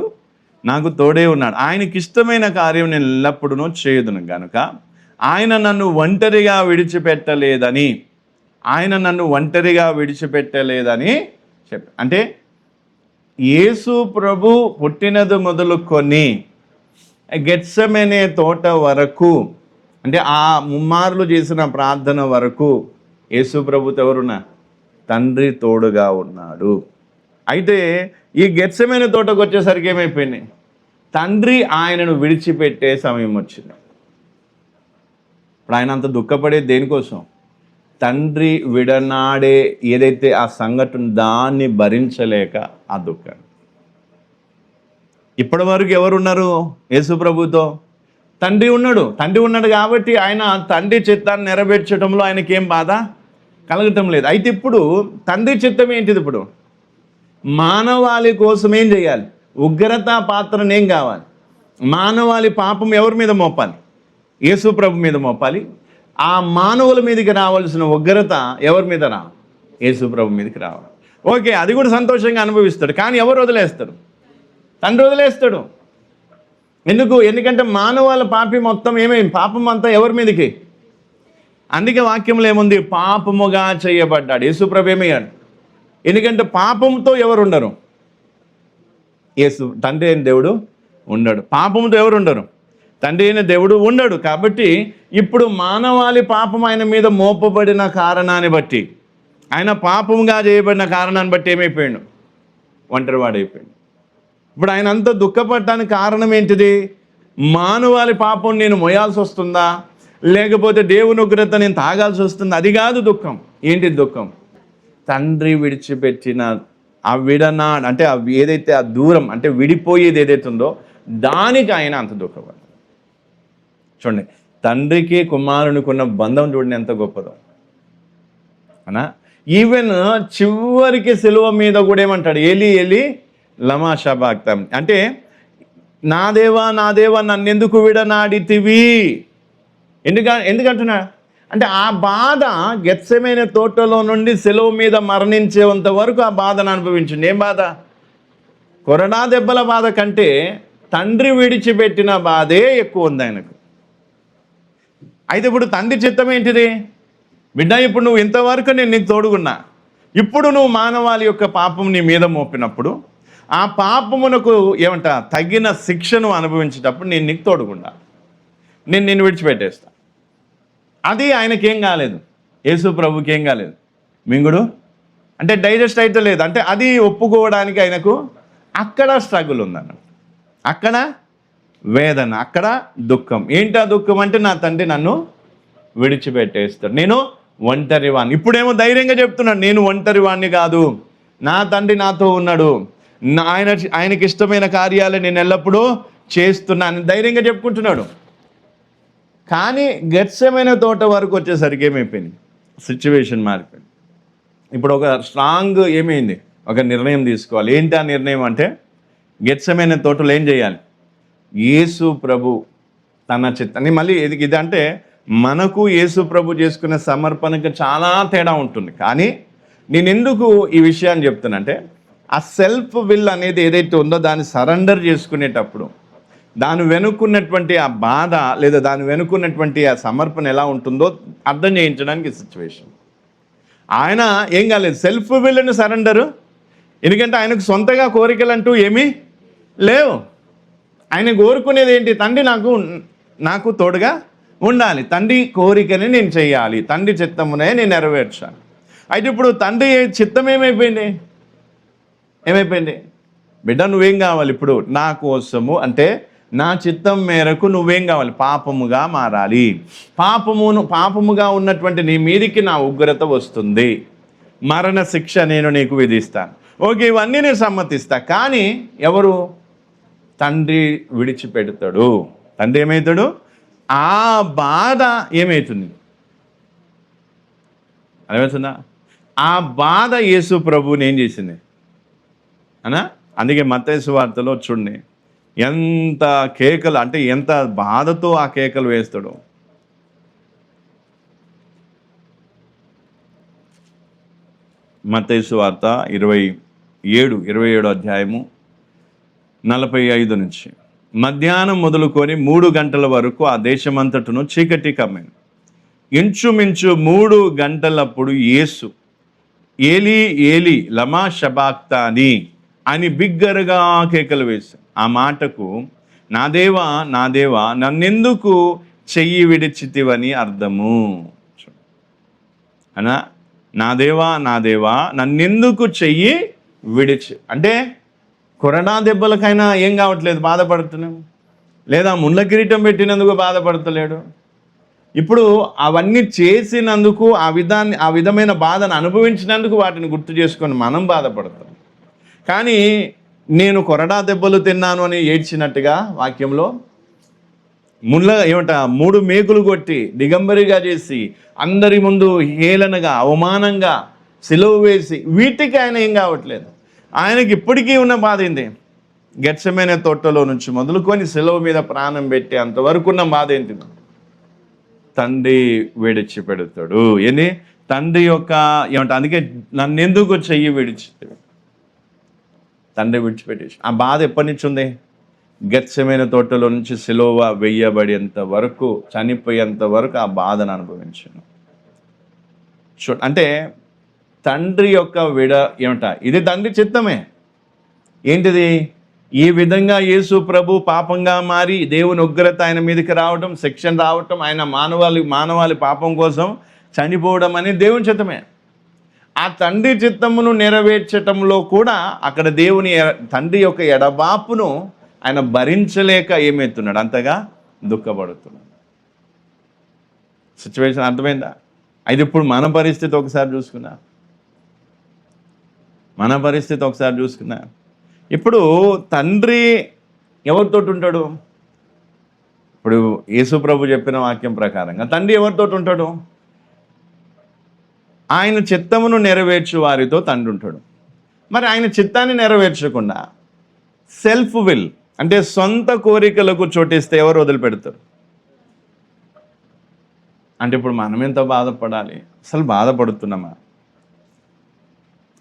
నాకు తోడై ఉన్నాడు. ఆయనకి ఇష్టమైన కార్యం నేను ఎల్లప్పుడూ చేయుదును గనుక ఆయన నన్ను ఒంటరిగా విడిచిపెట్టలేదని చెప్పి, అంటే యేసు ప్రభు పుట్టినది మొదలుకొని గెత్సెమనే తోట వరకు, అంటే ఆ ముమ్మార్లు చేసిన ప్రార్థన వరకు యేసు ప్రభుతో ఎవరున్నా? తండ్రి తోడుగా ఉన్నాడు. అయితే ఈ గెత్సెమనే తోటకు వచ్చేసరికి ఏమైపోయింది? తండ్రి ఆయనను విడిచిపెట్టే సమయం వచ్చింది. ఇప్పుడు ఆయన అంత దుఃఖపడే దేనికోసం? తండ్రి విడనాడే ఏదైతే ఆ సంఘటన, దాన్ని భరించలేక ఆ దుఃఖాన్ని. ఇప్పటి వరకు ఎవరున్నారు యేసు ప్రభుతో? తండ్రి ఉన్నాడు కాబట్టి ఆయన తండ్రి చిత్తాన్ని నెరవేర్చడంలో ఆయనకి ఏం బాధ కలగటం లేదు. అయితే ఇప్పుడు తండ్రి చిత్తం ఏంటిది? ఇప్పుడు మానవాళి కోసం ఏం చేయాలి? ఉగ్రత పాత్రను ఏం కావాలి? మానవాళి పాపం ఎవరి మీద మోపాలి? యేసు ప్రభు మీద మోపాలి. ఆ మానవుల మీదకి రావాల్సిన ఉగ్రత ఎవరి మీద రావాలి? యేసు ప్రభు మీదకి రావాలి. ఓకే, అది కూడా సంతోషంగా అనుభవిస్తాడు. కానీ ఎవరు వదిలేస్తారు? తండ్రి వదిలేస్తాడు. ఎందుకంటే మానవాళి పాపి మొత్తం ఏమైంది? పాపం అంతా ఎవరి మీదకి? అందుకే వాక్యంలో ఏముంది? పాపముగా చేయబడ్డాడు. యేసు ప్రభు ఏమయ్యాడు? ఎందుకంటే పాపంతో ఎవరు ఉండరు? తండ్రి అయిన దేవుడు ఉండడు. పాపంతో ఎవరు ఉండరు? తండ్రి అయిన దేవుడు ఉండడు. కాబట్టి ఇప్పుడు మానవాళి పాపం ఆయన మీద మోపబడిన కారణాన్ని బట్టి, ఆయన పాపముగా చేయబడిన కారణాన్ని బట్టి ఏమైపోయాడు? ఒంటరివాడైపోయాడు. ఇప్పుడు ఆయన అంతా దుఃఖపడటానికి కారణం ఏంటిది? మానవాళి పాపం నేను మోయాల్సి వస్తుందా, లేకపోతే దేవుని ఉగ్రత నేను తాగాల్సి వస్తుందా? అది కాదు దుఃఖం. ఏంటి దుఃఖం? తండ్రి విడిచిపెట్టిన ఆ విడనాడు, అంటే ఏదైతే ఆ దూరం, అంటే విడిపోయేది ఏదైతే ఉందో దానికి ఆయన అంత దుఃఖపడ్డాడు. చూడండి, తండ్రికి కుమారునికి ఉన్న బంధం చూడండి ఎంత గొప్పదో అనా. ఈవెన్ చివరికి సిలువ మీద కూడా ఏమంటాడు? ఏలి ఏలి లమా షబాక్తం, అంటే నా దేవా నన్నెందుకు విడనాడితివి? ఎందుకంటున్నా అంటే ఆ బాధ గెత్సెమనే తోటలో నుండి సిలువ మీద మరణించేంత వరకు ఆ బాధను అనుభవించండి. ఏం బాధ? కొరడా దెబ్బల బాధ కంటే తండ్రి విడిచిపెట్టిన బాధే ఎక్కువ ఉంది ఆయనకు. అయితే ఇప్పుడు తండ్రి చిత్తం ఏంటిది? బిడ్డ, ఇప్పుడు నువ్వు ఇంతవరకు నేను నీకు తోడుగున్నా, ఇప్పుడు నువ్వు మానవాళి యొక్క పాపం నీ మీద మోపినప్పుడు, ఆ పాపమునకు తగిన శిక్షను అనుభవించేటప్పుడు నేను నీకు తోడుగుండా, నేను నిన్ను విడిచిపెట్టేస్తా. అది ఆయనకేం కాలేదు, యేసు ప్రభుకి ఏం కాలేదు. మింగుడు అంటే డైజెస్ట్ అయితే లేదు, అంటే అది ఒప్పుకోవడానికి ఆయనకు అక్కడ స్ట్రగుల్ ఉందన్నమాట. అక్కడ వేదన, అక్కడ దుఃఖం. ఏంటా దుఃఖం అంటే నా తండ్రి నన్ను విడిచిపెట్టేస్తాడు, నేను ఒంటరివాణ్ణి. ఇప్పుడేమో ధైర్యంగా చెప్తున్నాడు, నేను ఒంటరివాణ్ణి కాదు, నా తండ్రి నాతో ఉన్నాడు, ఆయనకి ఇష్టమైన కార్యాలు నేను ఎల్లప్పుడూ చేస్తున్నాను ధైర్యంగా చెప్పుకుంటున్నాడు. కానీ గెత్సెమనే తోట వరకు వచ్చేసరికి ఏమైపోయింది? సిచ్యువేషన్ మారిపోయింది. ఇప్పుడు ఒక స్ట్రాంగ్ ఏమైంది? ఒక నిర్ణయం తీసుకోవాలి. ఏంటి ఆ నిర్ణయం అంటే, గెత్సెమనే తోటలో ఏం చేయాలి? యేసు ప్రభు తన చిత్తాన్ని, మళ్ళీ ఇది అంటే మనకు యేసు ప్రభు చేసుకునే సమర్పణకు చాలా తేడా ఉంటుంది. కానీ నేను ఎందుకు ఈ విషయాన్ని చెప్తానంటే, ఆ సెల్ఫ్ విల్ అనేది ఏదైతే ఉందో దాన్ని సరెండర్ చేసుకునేటప్పుడు దాని వెనుకున్నటువంటి ఆ బాధ, లేదా దాని వెనుకున్నటువంటి ఆ సమర్పణ ఎలా ఉంటుందో అర్థం చేయించడానికి సిచ్యువేషన్. ఆయన ఏం కాలేదు, సెల్ఫ్ విల్ని సరెండరు ఎందుకంటే ఆయనకు సొంతగా కోరికలు అంటూ ఏమీ లేవు. ఆయన కోరుకునేది ఏంటి? తండ్రి నాకు తోడుగా ఉండాలి, తండ్రి కోరికని నేను చేయాలి, తండ్రి చిత్తమునే నేను నెరవేర్చాలి. అయితే ఇప్పుడు తండ్రి చిత్తం ఏమైపోయింది? బిడ్డ నువ్వేం కావాలి ఇప్పుడు? నా కోసము అంటే నా చిత్తం మేరకు నువ్వేం కావాలి? పాపముగా మారాలి. పాపముగా ఉన్నటువంటి నీ మీదికి నా ఉగ్రత వస్తుంది, మరణ శిక్ష నేను నీకు విధిస్తాను. ఓకే, ఇవన్నీ నేను సమ్మతిస్తా. కానీ ఎవరు? తండ్రి విడిచిపెడతాడు. తండ్రి ఏమవుతాడు? ఆ బాధ ఏమవుతుంది? అర్థమవుతుందా? ఆ బాధ యేసు ప్రభువుని ఏం చేసింది అనా? అందుకే మత్తయి సువార్తలో చూడండి, ఎంత కేకలు, అంటే ఎంత బాధతో ఆ కేకలు వేస్తాడు. మత్తయి సువార్త 27 అధ్యాయము 45 నుంచి. మధ్యాహ్నం మొదలుకొని 3 గంటల వరకు ఆ దేశమంతటను చీకటి కమ్మింది. ఇంచుమించు 3 గంటలప్పుడు యేసు ఏలీ ఏలీ లమా షబాక్తాని అని బిగ్గరగా కేకలు వేశాడు. ఆ మాటకు నా దేవా నా దేవా నన్నెందుకు చెయ్యి విడిచితివని అర్థము. అనా, నా దేవా నన్నెందుకు చెయ్యి విడిచి, అంటే కొరడా దెబ్బలకైనా ఏం కావట్లేదు, బాధపడుతున్నాం. లేదా ముళ్ళ కిరీటం పెట్టినందుకు బాధపడతలేడు. ఇప్పుడు అవన్నీ చేసినందుకు, ఆ విధమైన బాధను అనుభవించినందుకు వాటిని గుర్తు చేసుకొని మనం బాధపడతాం. కానీ నేను కొరడా దెబ్బలు తిన్నాను అని ఏడ్చినట్టుగా వాక్యంలో 3 మేకులు కొట్టి దిగంబరిగా చేసి అందరి ముందు హేళనగా అవమానంగా సిలువ వేసి, వీటికి ఆయన ఏం కావట్లేదు. ఆయనకి ఇప్పటికీ ఉన్న బాధ ఏంటి? గెత్సెమనే తోటలో నుంచి మొదలుకొని సిలువ మీద ప్రాణం పెట్టి అంతవరకు ఉన్న బాధ ఏంటి? తండ్రి విడిచిపెడతాడు. తండ్రి యొక్క అందుకే నన్నెందుకు చెయ్యి విడిచితే, తండ్రి విడిచిపెట్టేసి. ఆ బాధ ఎప్పటి నుంచి ఉంది? గెత్సెమనే తోటలో నుంచి సిలువ వేయబడేంత వరకు, చనిపోయేంత వరకు ఆ బాధను అనుభవించాను. అంటే తండ్రి యొక్క ఇది తండ్రి చిత్తమే. ఏంటిది? ఈ విధంగా యేసు ప్రభు పాపంగా మారి దేవుని ఉగ్రత ఆయన మీదకి రావటం, శిక్షణ రావటం, ఆయన మానవాళి పాపం కోసం చనిపోవడం అనేది దేవుని చిత్తమే. ఆ తండ్రి చిత్తమును నెరవేర్చటంలో కూడా అక్కడ తండ్రి యొక్క ఎడబాపును ఆయన భరించలేక ఏమవుతున్నాడు? అంతగా దుఃఖపడుతున్నాడు. సిచ్యువేషన్ అర్థమైందా? అయితే ఇప్పుడు మన పరిస్థితి ఒకసారి చూసుకున్నా. ఇప్పుడు తండ్రి ఎవరితో ఉంటాడు? ఇప్పుడు యేసు ప్రభు చెప్పిన వాక్యం ప్రకారంగా తండ్రి ఎవరితో ఉంటాడు? ఆయన చిత్తమును నెరవేర్చు వారితో తండ్రి ఉంటాడు. మరి ఆయన చిత్తాన్ని నెరవేర్చకుండా సెల్ఫ్ విల్, అంటే సొంత కోరికలకు చోటిస్తే ఎవరు వదిలిపెడతారు? అంటే ఇప్పుడు మనం ఎంత బాధపడాలి? అసలు బాధపడుతున్నామా?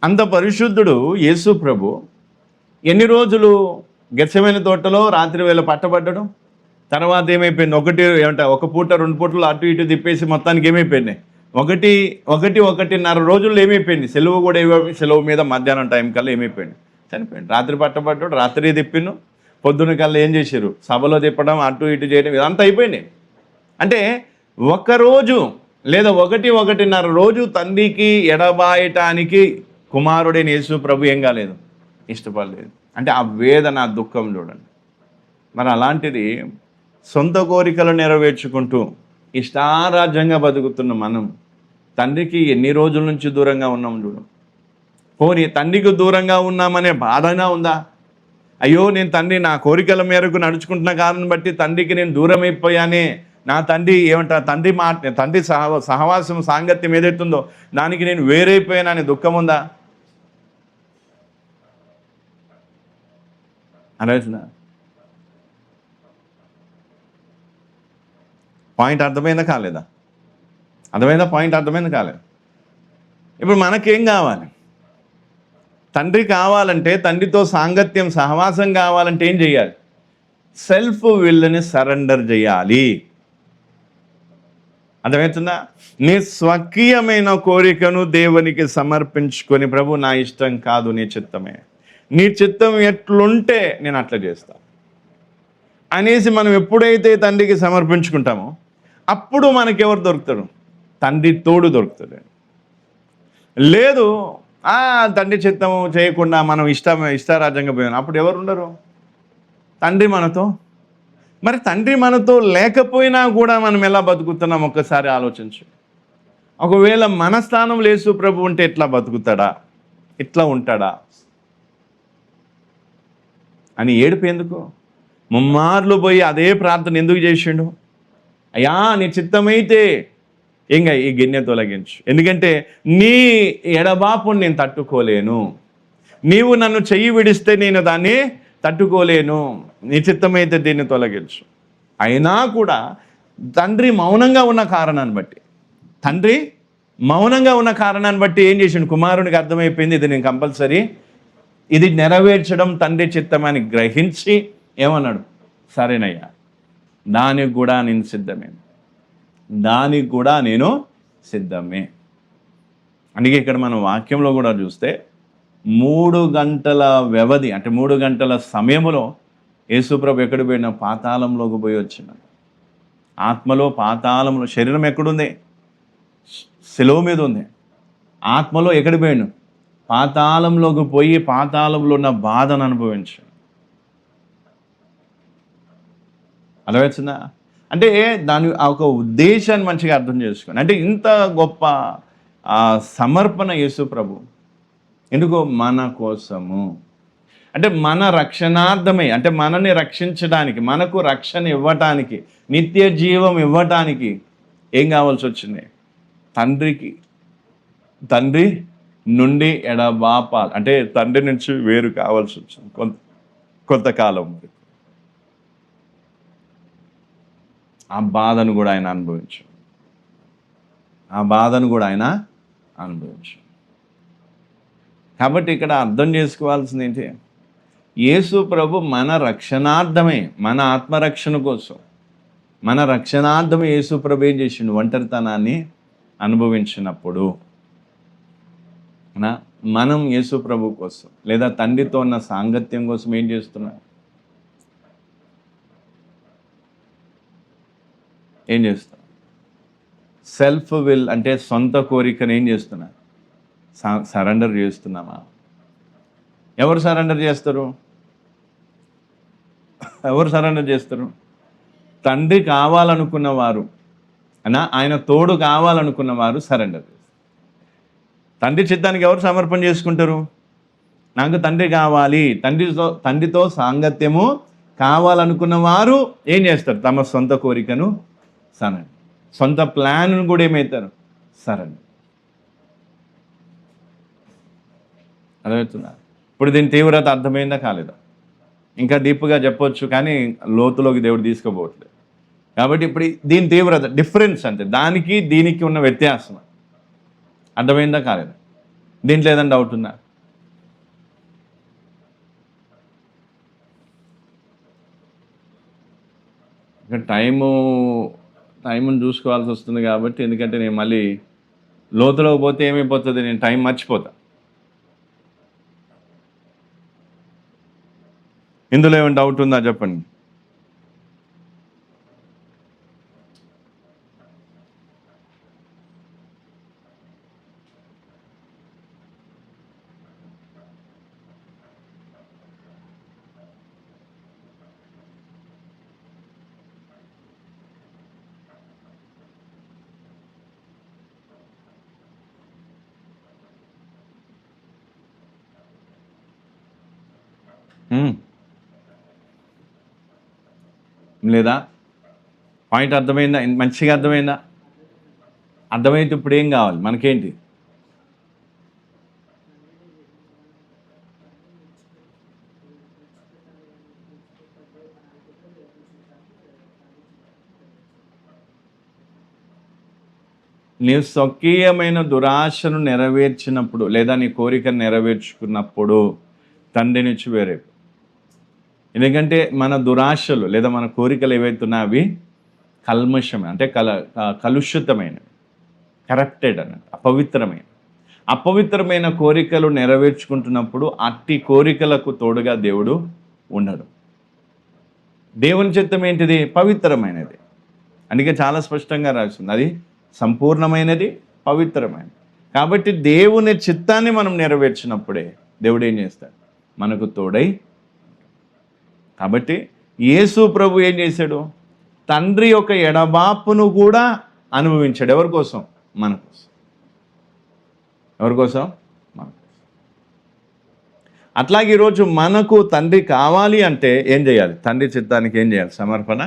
అంత పరిశుద్ధుడు యేసు ప్రభు ఎన్ని రోజులు గెత్సెమనే తోటలో రాత్రి వేళ పట్టబడ్డడం, తర్వాత ఏమైపోయింది? ఒక పూట 2 పూటలు అటు ఇటు తిప్పేసి మొత్తానికి ఏమైపోయినాయి? 1.5 రోజుల్లో ఏమైపోయింది? సెలవు మీద మధ్యాహ్నం టైం కల్లా ఏమైపోయింది? చనిపోయింది. రాత్రి పట్టబడ్డాడు, రాత్రి తిప్పిను, పొద్దున్న కల్లా ఏం చేశారు? సభలో తిప్పడం, అటు ఇటు చేయడం, ఇదంతా అయిపోయింది. అంటే 1 రోజు లేదా 1.5 రోజు తండ్రికి ఎడబాయటానికి కుమారుడైన యేసు ప్రభు ఏం కాలేదు? ఇష్టపడలేదు. అంటే ఆ వేదన, ఆ దుఃఖం చూడండి. మరి అలాంటిది సొంత కోరికలు నెరవేర్చుకుంటూ ఇష్టారాజ్యంగా బతుకుతున్న మనం తండ్రికి ఎన్ని రోజుల నుంచి దూరంగా ఉన్నాం చూడు. పోనీ తండ్రికి దూరంగా ఉన్నామనే బాధనా ఉందా? అయ్యో, నేను నా కోరికల మేరకు నడుచుకుంటున్న కారణం బట్టి తండ్రికి నేను దూరం అయిపోయానే, నా తండ్రి తండ్రి సహవాసం సాంగత్యం ఏదైతుందో దానికి నేను వేరైపోయాననే దుఃఖం ఉందా? అర్థమవుతుందా? పాయింట్ అర్థమైందా కాలేదా? పాయింట్ అర్థమైందా కాలేదు? ఇప్పుడు మనకేం కావాలి? తండ్రి కావాలంటే, తండ్రితో సాంగత్యం సహవాసం కావాలంటే ఏం చేయాలి? సెల్ఫ్ విల్ని సరెండర్ చేయాలి. అర్థమవుతుందా? నీ స్వకీయమైన కోరికను దేవునికి సమర్పించుకొని, ప్రభు నా ఇష్టం కాదు నీ చిత్తమే, నీ చిత్తం ఎట్లుంటే నేను అట్లా చేస్తా అనేసి మనం ఎప్పుడైతే తండ్రికి సమర్పించుకుంటామో అప్పుడు మనకెవరు దొరుకుతారు? తండ్రి తోడు దొరుకుతాడు. లేదు తండ్రి చిత్తం చేయకుండా మనం ఇష్టారాజ్యంగా పోయాం, అప్పుడు ఎవరు ఉండరు? తండ్రి మనతో. మరి తండ్రి మనతో లేకపోయినా కూడా మనం ఎలా బతుకుతున్నాం ఒక్కసారి ఆలోచించు. ఒకవేళ మన స్థానంలో యేసు ప్రభు ఉంటే ఎట్లా బతుకుతాడా, ఇట్లా ఉంటాడా అని ఏడుపు ఎందుకు? ముమ్మార్లు పోయి అదే ప్రార్థన ఎందుకు చేసిండు? అయ్యా నీ చిత్తమైతే ఇంకా ఈ గిన్నె తొలగించు, ఎందుకంటే నీ ఎడబాపుని నేను తట్టుకోలేను, నీవు నన్ను చెయ్యి విడిస్తే నేను దాన్ని తట్టుకోలేను, నీ చిత్తమైతే దీన్ని తొలగించు. అయినా కూడా తండ్రి మౌనంగా ఉన్న కారణాన్ని బట్టి ఏం చేసిండు? కుమారునికి అర్థమైపోయింది ఇది నేను కంపల్సరీ ఇది నెరవేర్చడం తండ్రి చిత్తమని గ్రహించి ఏమన్నాడు? సరేనయ్యా, దానికి కూడా నేను సిద్ధమే. అందుకే ఇక్కడ మనం వాక్యంలో కూడా చూస్తే 3 గంటల వ్యవధి, అంటే 3 గంటల సమయంలో యేసుప్రభు ఎక్కడికి పోయినా? పాతాళంలోకి పోయి వచ్చినాడు. ఆత్మలో పాతాళంలో, శరీరం ఎక్కడుంది? శిలువ మీద ఉంది. ఆత్మలో ఎక్కడికి పోయాడు? పాతాళంలోకి పోయి పాతాళంలో ఉన్న బాధను అనుభవించాడు. అర్థమవుతుందా? అంటే దాని ఒక ఉద్దేశాన్ని మంచిగా అర్థం చేసుకోండి. అంటే ఇంత గొప్ప సమర్పణ యేసు ప్రభు ఎందుకో? మన కోసము, అంటే మన రక్షణార్థమై, అంటే మనని రక్షించడానికి, మనకు రక్షణ ఇవ్వటానికి, నిత్య జీవం ఇవ్వటానికి ఏం కావాల్సి వచ్చింది? తండ్రి నుండి ఎడబాపాలి, అంటే తండ్రి నుంచి వేరు కావాల్సి వచ్చింది కొంతకాలం. ఆ బాధను కూడా ఆయన అనుభవించాడు. కాబట్టి ఇక్కడ అర్థం చేసుకోవాల్సింది ఏంటి? యేసు ప్రభు మన రక్షణార్థమే, మన ఆత్మరక్షణ కోసం, మన రక్షణార్థమే యేసు ప్రభు ఏం చేసిండు? ఒంటరితనాన్ని అనుభవించినప్పుడు మనం యేసు ప్రభు కోసం లేదా తండ్రితో ఉన్న సాంగత్యం కోసం ఏం చేస్తున్నాం? సెల్ఫ్ విల్, అంటే సొంత కోరికను ఏం చేస్తున్నా? సరెండర్ చేస్తున్నామా? ఎవరు సరెండర్ చేస్తారు? తండ్రి కావాలనుకున్న వారు, ఆయన తోడు కావాలనుకున్న వారు సరెండర్ చేస్తారు. తండ్రి చిత్తానికి ఎవరు సమర్పణ చేసుకుంటారు? నాకు తండ్రి కావాలి, తండ్రితో సాంగత్యము కావాలనుకున్న వారు ఏం చేస్తారు? తమ సొంత కోరికను సరెండర్, సొంత ప్లాన్ను కూడా ఏమవుతారు? సరెండర్. అర్థమవుతుందా? ఇప్పుడు దీని తీవ్రత అర్థమైందా కాలేదా? ఇంకా డీప్గా చెప్పొచ్చు, కానీ లోతులోకి దేవుడు తీసుకోబోట్లేదు. కాబట్టి ఇప్పుడు దీని తీవ్రత, డిఫరెన్స్ అంటే దానికి దీనికి ఉన్న వ్యత్యాసం అర్థమైందా కాలేదా? దీంట్లో ఏదైనా డౌట్ ఉందా? ఇంకా టైమును చూసుకోవాల్సి వస్తుంది కాబట్టి, ఎందుకంటే నేను మళ్ళీ లోతులోకి పోతే ఏమైపోతుంది? నేను టైం మర్చిపోతా. ఇందులో ఏమైనా డౌట్ ఉందా చెప్పండి. లేదా పాయింట్ అర్థమైందా? మంచిగా అర్థమైందా? అర్థమైతే ఇప్పుడు ఏం కావాలి మనకేంటి? నీ స్వకీయమైన దురాశను నెరవేర్చినప్పుడు, లేదా నీ కోరికను నెరవేర్చుకున్నప్పుడు తండ్రి నుంచి వేరే. ఎందుకంటే మన దురాశలు లేదా మన కోరికలు ఏవైతున్నాయి అవి కల్మషం అంటే కలుషితమైనవి, కరప్టెడ్ అన్నట్టు, అపవిత్రమైన కోరికలు నెరవేర్చుకుంటున్నప్పుడు అట్టి కోరికలకు తోడుగా దేవుడు ఉండడు. దేవుని చిత్తం ఏంటిది? పవిత్రమైనది. అందుకే చాలా స్పష్టంగా రాస్తుంది, అది సంపూర్ణమైనది, పవిత్రమైనది. కాబట్టి దేవుని చిత్తాన్ని మనం నెరవేర్చినప్పుడే దేవుడు ఏం చేస్తాడు? మనకు తోడై. కాబట్టి యేసు ప్రభు ఏం చేశాడు? తండ్రి యొక్క ఎడబాపును కూడా అనుభవించాడు. ఎవరి కోసం? మన కోసం. ఎవరి కోసం? మన కోసం. అట్లాగే ఈరోజు మనకు తండ్రి కావాలి అంటే ఏం చేయాలి? తండ్రి చిత్తానికి ఏం చేయాలి? సమర్పణ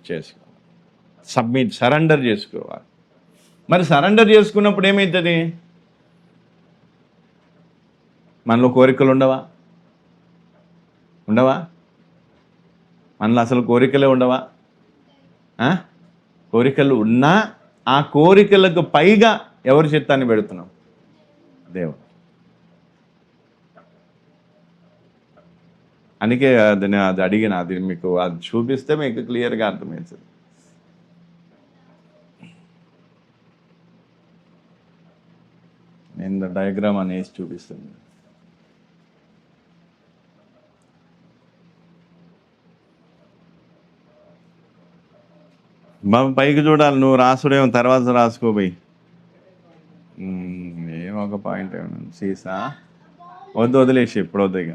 చేసుకోవాలి, సరెండర్ చేసుకోవాలి. మరి సరెండర్ చేసుకున్నప్పుడు ఏమవుతుంది? మనలో కోరికలు ఉండవా? మనలో అసలు కోరికలే ఉండవా? కోరికలు ఉన్నా ఆ కోరికలకు పైగా ఎవరి చిత్తాన్ని పెడుతున్నాం? దేవుడు. అందుకే అది అడిగిన, అది మీకు అది చూపిస్తే మీకు క్లియర్గా అర్థమవుతుంది. నేను డయాగ్రామ్ అనేసి చూపిస్తుంది. బాబు పైకి చూడాలి, నువ్వు రాసుడేమో తర్వాత రాసుకోబోయి. ఏమొక పాయింట్ ఏమన్నా సీసా వదిలేసి ఇప్పుడు వద్దు ఇక.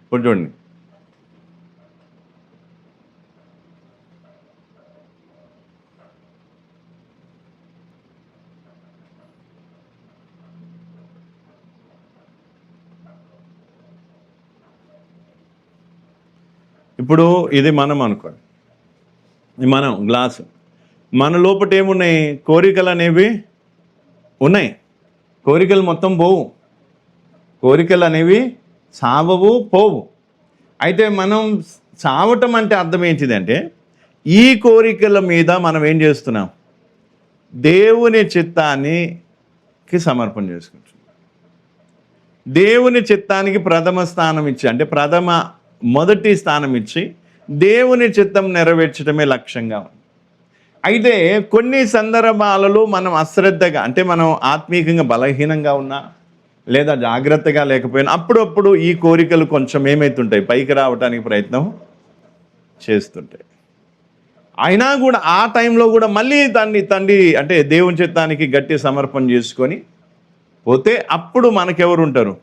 ఇప్పుడు చూడండి, ఇప్పుడు ఇది మనం అనుకోండి, మనం గ్లాసు, మన లోపల ఏమున్నాయి? కోరికలు అనేవి ఉన్నాయి. కోరికలు మొత్తం పోవు, కోరికలు అనేవి సావవు, పోవు. అయితే మనం చావటం అంటే అర్థం ఏంటిదంటే, ఈ కోరికల మీద మనం ఏం చేస్తున్నాం? దేవుని చిత్తానికి సమర్పణ చేసుకుంటున్నాం. దేవుని చిత్తానికి ప్రథమ స్థానం ఇచ్చి, అంటే మొదటి స్థానం ఇచ్చి దేవుని చిత్తం నెరవేర్చడమే లక్ష్యంగా ఉంది. అయితే కొన్ని సందర్భాలలో మనం అశ్రద్ధగా, అంటే మనం ఆత్మీయంగా బలహీనంగా ఉన్నా లేదా జాగ్రత్తగా లేకపోయినా అప్పుడప్పుడు ఈ కోరికలు కొంచెం ఏమవుతుంటాయి? పైకి రావడానికి ప్రయత్నం చేస్తుంటాయి. అయినా కూడా ఆ టైంలో కూడా మళ్ళీ తండ్రి అంటే దేవుని చిత్తానికి గట్టి సమర్పణ చేసుకొని పోతే అప్పుడు మనకెవరు ఉంటారు?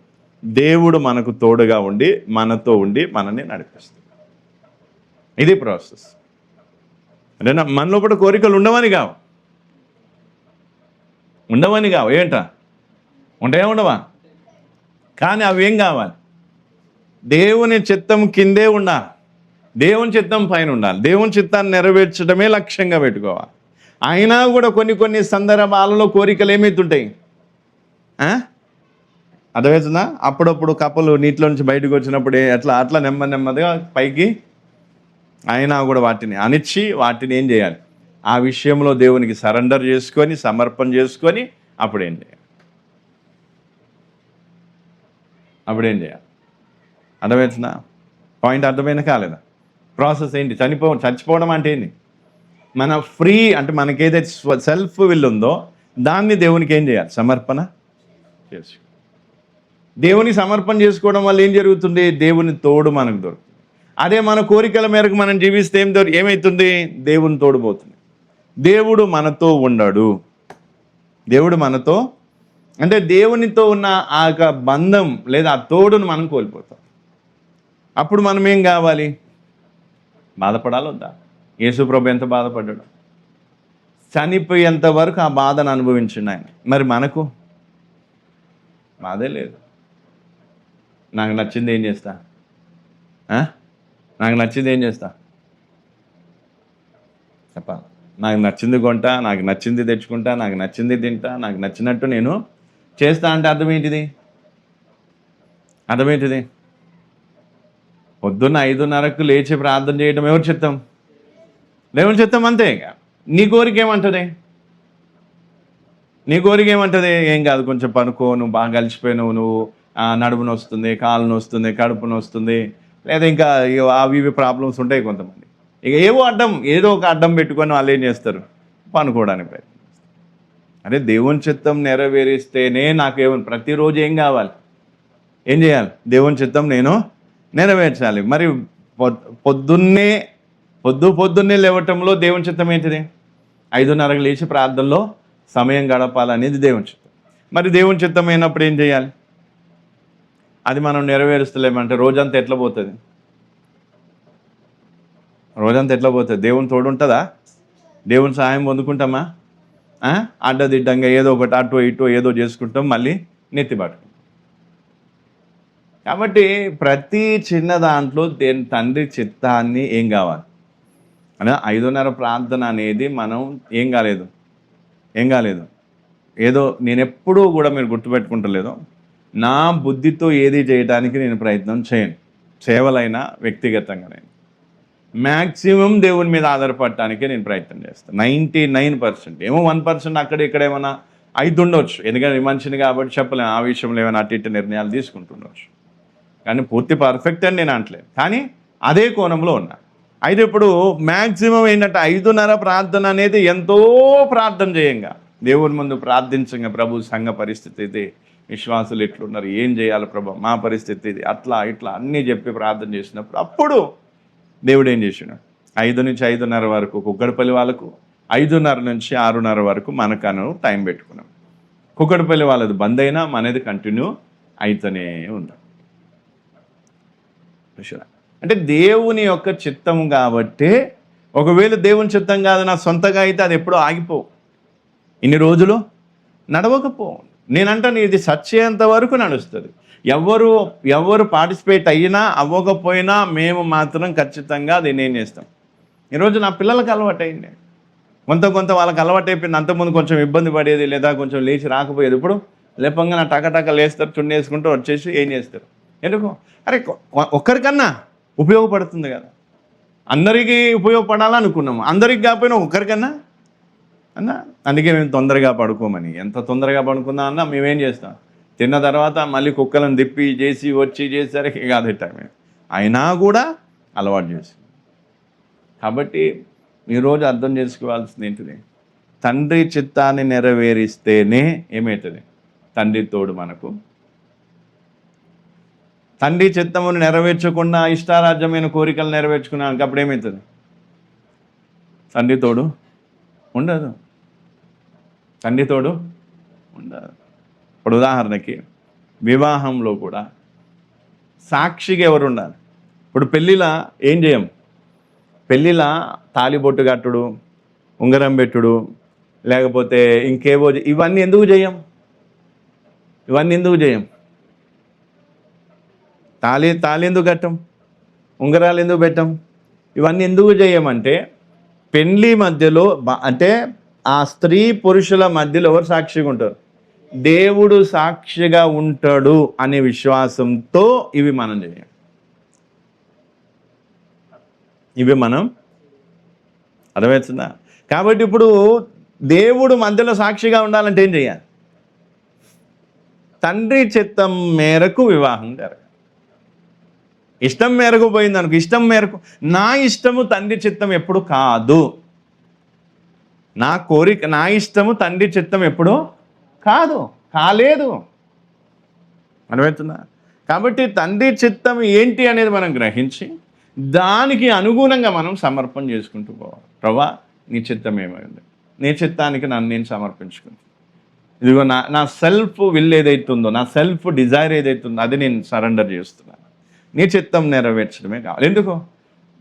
దేవుడు మనకు తోడుగా ఉండి మనతో ఉండి మనల్ని నడిపిస్తారు. ఇది ప్రాసెస్. అంటే మనలో కూడా కోరికలు ఉండవని కావు, ఏంటా ఉంటాయా? ఉండవా? కానీ అవి ఏం కావాలి? దేవుని చిత్తం కిందే ఉండాలి, దేవుని చిత్తం పైన ఉండాలి. దేవుని చిత్తాన్ని నెరవేర్చడమే లక్ష్యంగా పెట్టుకోవాలి. అయినా కూడా కొన్ని సందర్భాలలో కోరికలు ఏమవుతుంటాయి? అర్థమవుతుందా? అప్పుడప్పుడు కప్పలు నీటిలో నుంచి బయటకు వచ్చినప్పుడు అట్లా నెమ్మదిగా పైకి, అయినా కూడా వాటిని అణిచి వాటిని ఏం చేయాలి? ఆ విషయంలో దేవునికి సరెండర్ చేసుకొని సమర్పణ చేసుకొని అప్పుడేం చేయాలి? అర్థమవుతుందా? పాయింట్ అర్థమైన కాలేదా? ప్రాసెస్ ఏంటి? చచ్చిపోవడం అంటే ఏంటి? మన ఫ్రీ, అంటే మనకేదైతే సెల్ఫ్ విల్ ఉందో దాన్ని దేవునికి ఏం చేయాలి? సమర్పణ చేసుకో. దేవునికి సమర్పణ చేసుకోవడం వల్ల ఏం జరుగుతుంది? దేవుని తోడు మనకు దొరుకుతుంది. అదే మన కోరికల మేరకు మనం జీవిస్తే ఏమవుతుంది? దేవుని తోడుపోతుంది. దేవుడు మనతో ఉండడు. దేవుడు మనతో, అంటే దేవునితో ఉన్న ఆ యొక్క బంధం లేదా ఆ తోడును మనం కోల్పోతాం. అప్పుడు మనం ఏం కావాలి? బాధపడాలి వద్దా? యేసుప్రభు ఎంత బాధపడ్డాడు? చనిపోయేంత వరకు ఆ బాధను అనుభవించిండు ఆయన. మరి మనకు బాధే లేదు. నాకు నచ్చింది ఏం చేస్తా? చెప్పాలి. నాకు నచ్చింది కొంటా, నాకు నచ్చింది తెచ్చుకుంటా, నాకు నచ్చింది తింటా, నాకు నచ్చినట్టు నేను చేస్తా. అంటే అర్థం ఏంటిది? పొద్దున్న 5:30కు లేచి ప్రార్థన చేయడం ఎవరు చిత్తం? దేవుని చిత్తం. అంతే. నీ కోరిక ఏమంటది? ఏం కాదు, కొంచెం పనుకో, నువ్వు బాగా కలిసిపోయినావు, నువ్వు నడుము నొస్తుంది, కాలు నొస్తుంది, కడుపు నొస్తుంది, లేదా ఇంకా అవి ప్రాబ్లమ్స్ ఉంటాయి కొంతమంది. ఇక ఏదో ఒక అడ్డం పెట్టుకొని వాళ్ళు ఏం చేస్తారు, పనుకోవడానికి ప్రయత్నం. అదే దేవుని చిత్తం నెరవేరిస్తేనే ప్రతిరోజు ఏం కావాలి, ఏం చేయాలి, దేవుని చిత్తం నేను నెరవేర్చాలి. మరి పొద్దున్నే లేవటంలో దేవుని చిత్తం ఏంటిది? 5:30కి లేచి ప్రార్థనలో సమయం గడపాలనేది దేవుని చిత్తం. మరి దేవుని చిత్తం అయినప్పుడు ఏం చేయాలి? అది మనం నెరవేరుస్తలేమంటే రోజంతా ఎట్లా పోతుంది? దేవుని తోడు ఉంటుందా? దేవుని సహాయం పొందుకుంటామా? అడ్డదిడ్డంగా ఏదో ఒకటి అటు ఇటు ఏదో చేసుకుంటాం, మళ్ళీ నెత్తిపట్టుకుంటాం. కాబట్టి ప్రతి చిన్న దాంట్లో తండ్రి చిత్తాన్ని ఏం కావాలి అని 5:30 ప్రార్థన అనేది మనం ఏం కాలేదు ఏదో నేను ఎప్పుడూ కూడా మీరు గుర్తుపెట్టుకుంటలేదు, నా బుద్ధితో ఏది చేయడానికి నేను ప్రయత్నం చేయను. సేవలైనా వ్యక్తిగతంగానైనా మ్యాక్సిమం దేవుని మీద ఆధారపడటానికే నేను ప్రయత్నం చేస్తాను. 99%. ఏమో 1% అక్కడ ఇక్కడ ఏమైనా అయితుండొచ్చు, ఎందుకంటే మనిషిని కాబట్టి చెప్పలేము, ఆ విషయంలో ఏమైనా అటు ఇటు నిర్ణయాలు తీసుకుంటుండొచ్చు. కానీ పూర్తి పర్ఫెక్ట్ అని నేను అంటలేదు, కానీ అదే కోణంలో ఉన్నా. అయితే ఇప్పుడు మ్యాక్సిమం ఏంటంటే 5:30 ప్రార్థన అనేది ఎంతో ప్రార్థన చేయంగా, దేవుని ముందు ప్రార్థించంగా, ప్రభు సంఘ పరిస్థితి ఇది, విశ్వాసులు ఎట్లున్నారు, ఏం చేయాలి ప్రభు, మా పరిస్థితి ఇది, అట్లా ఇట్లా అన్నీ చెప్పి ప్రార్థన చేసినప్పుడు అప్పుడు దేవుడు ఏం చేసినాడు, 5 నుంచి 5:30 వరకు కుక్కడపల్లి వాళ్ళకు, 5:30 నుంచి 6:30 వరకు మనకను టైం పెట్టుకున్నాం. కుక్కడపల్లి వాళ్ళది బంద్ అయినా మనది కంటిన్యూ అయితేనే ఉంది. అంటే దేవుని యొక్క చిత్తం కాబట్టి, ఒకవేళ దేవుని చిత్తం కాదు నా సొంతగా అయితే అది ఎప్పుడూ ఆగిపోవు, ఇన్ని రోజులు నడవకపో. నేనంటాను ఇది సచ్చేంత వరకు నడుస్తుంది. ఎవరు పార్టిసిపేట్ అయినా అవ్వకపోయినా మేము మాత్రం ఖచ్చితంగా అది నేను చేస్తాం. ఈరోజు నా పిల్లలకు అలవాటు అయింది, కొంత వాళ్ళకి అలవాటు అయిపోయింది. అంతకుముందు కొంచెం ఇబ్బంది పడేది, లేదా కొంచెం లేచి రాకపోయేది. ఇప్పుడు లేపంగా నా టక లేస్తారు, చున్నీ వేసుకుంటూ వచ్చేసి ఏం చేస్తారు. ఎందుకు? అరే ఒక్కరికన్నా ఉపయోగపడుతుంది కదా, అందరికీ ఉపయోగపడాలనుకున్నాము, అందరికి కాకపోయినా ఒక్కరికన్నా అన్న. అందుకే మేము తొందరగా పడుకోమని, ఎంత తొందరగా పడుకుందా అన్నా మేమేం చేస్తాం, తిన్న తర్వాత మళ్ళీ కుక్కలను తిప్పి వచ్చి చేసేసరికి కాదు టైం, అయినా కూడా అలవాటు చేసి. కాబట్టి ఈరోజు అర్థం చేసుకోవాల్సింది ఏంటిది, తండ్రి చిత్తాన్ని నెరవేరిస్తేనే ఏమవుతుంది, తండ్రి తోడు మనకు. తండ్రి చిత్తమును నెరవేర్చకుండా ఇష్టారాజ్యమైన కోరికలు నెరవేర్చుకున్నాను అప్పుడు ఏమవుతుంది, తండ్రి తోడు ఉండదు. ఇప్పుడు ఉదాహరణకి వివాహంలో కూడా సాక్షిగా ఎవరు ఉండాలి? ఇప్పుడు పెళ్ళిలా ఏం చేయం, పెళ్ళిలా తాళిబొట్టు కట్టుడు, ఉంగరం పెట్టుడు, లేకపోతే ఇంకేవో, ఇవన్నీ ఎందుకు చేయం? తాళి ఎందుకు కట్టం, ఉంగరాలు ఎందుకు పెట్టం? ఇవన్నీ ఎందుకు చేయమంటే పెళ్ళి మధ్యలో అంటే ఆ స్త్రీ పురుషుల మధ్యలో ఎవరు సాక్షిగా ఉంటారు, దేవుడు సాక్షిగా ఉంటాడు అనే విశ్వాసంతో ఇవి మనం చేయం. అర్థమవుతుందా? కాబట్టి ఇప్పుడు దేవుడు మధ్యలో సాక్షిగా ఉండాలంటే ఏం చేయాలి? తండ్రి చిత్తం మేరకు వివాహం జరగాలి. ఇష్టం మేరకు పోయింది అనుకో, ఇష్టం మేరకు నా ఇష్టము తండ్రి చిత్తం ఎప్పుడు కాదు, నా కోరిక నా ఇష్టము తండ్రి చిత్తం ఎప్పుడు కాలేదు. అర్థమవుతుందా? కాబట్టి తండ్రి చిత్తం ఏంటి అనేది మనం గ్రహించి దానికి అనుగుణంగా మనం సమర్పణ చేసుకుంటూ పోవాలి. ప్రభా నీ చిత్తం ఏమైంది, నీ చిత్తానికి నన్ను నేను సమర్పించుకుంటాను. ఇదిగో నా సెల్ఫ్ విల్ ఏదైతుందో, నా సెల్ఫ్ డిజైర్ ఏదైతుందో అది నేను సరెండర్ చేస్తున్నాను. నీ చిత్తం నెరవేర్చడమే కావాలి. ఎందుకు?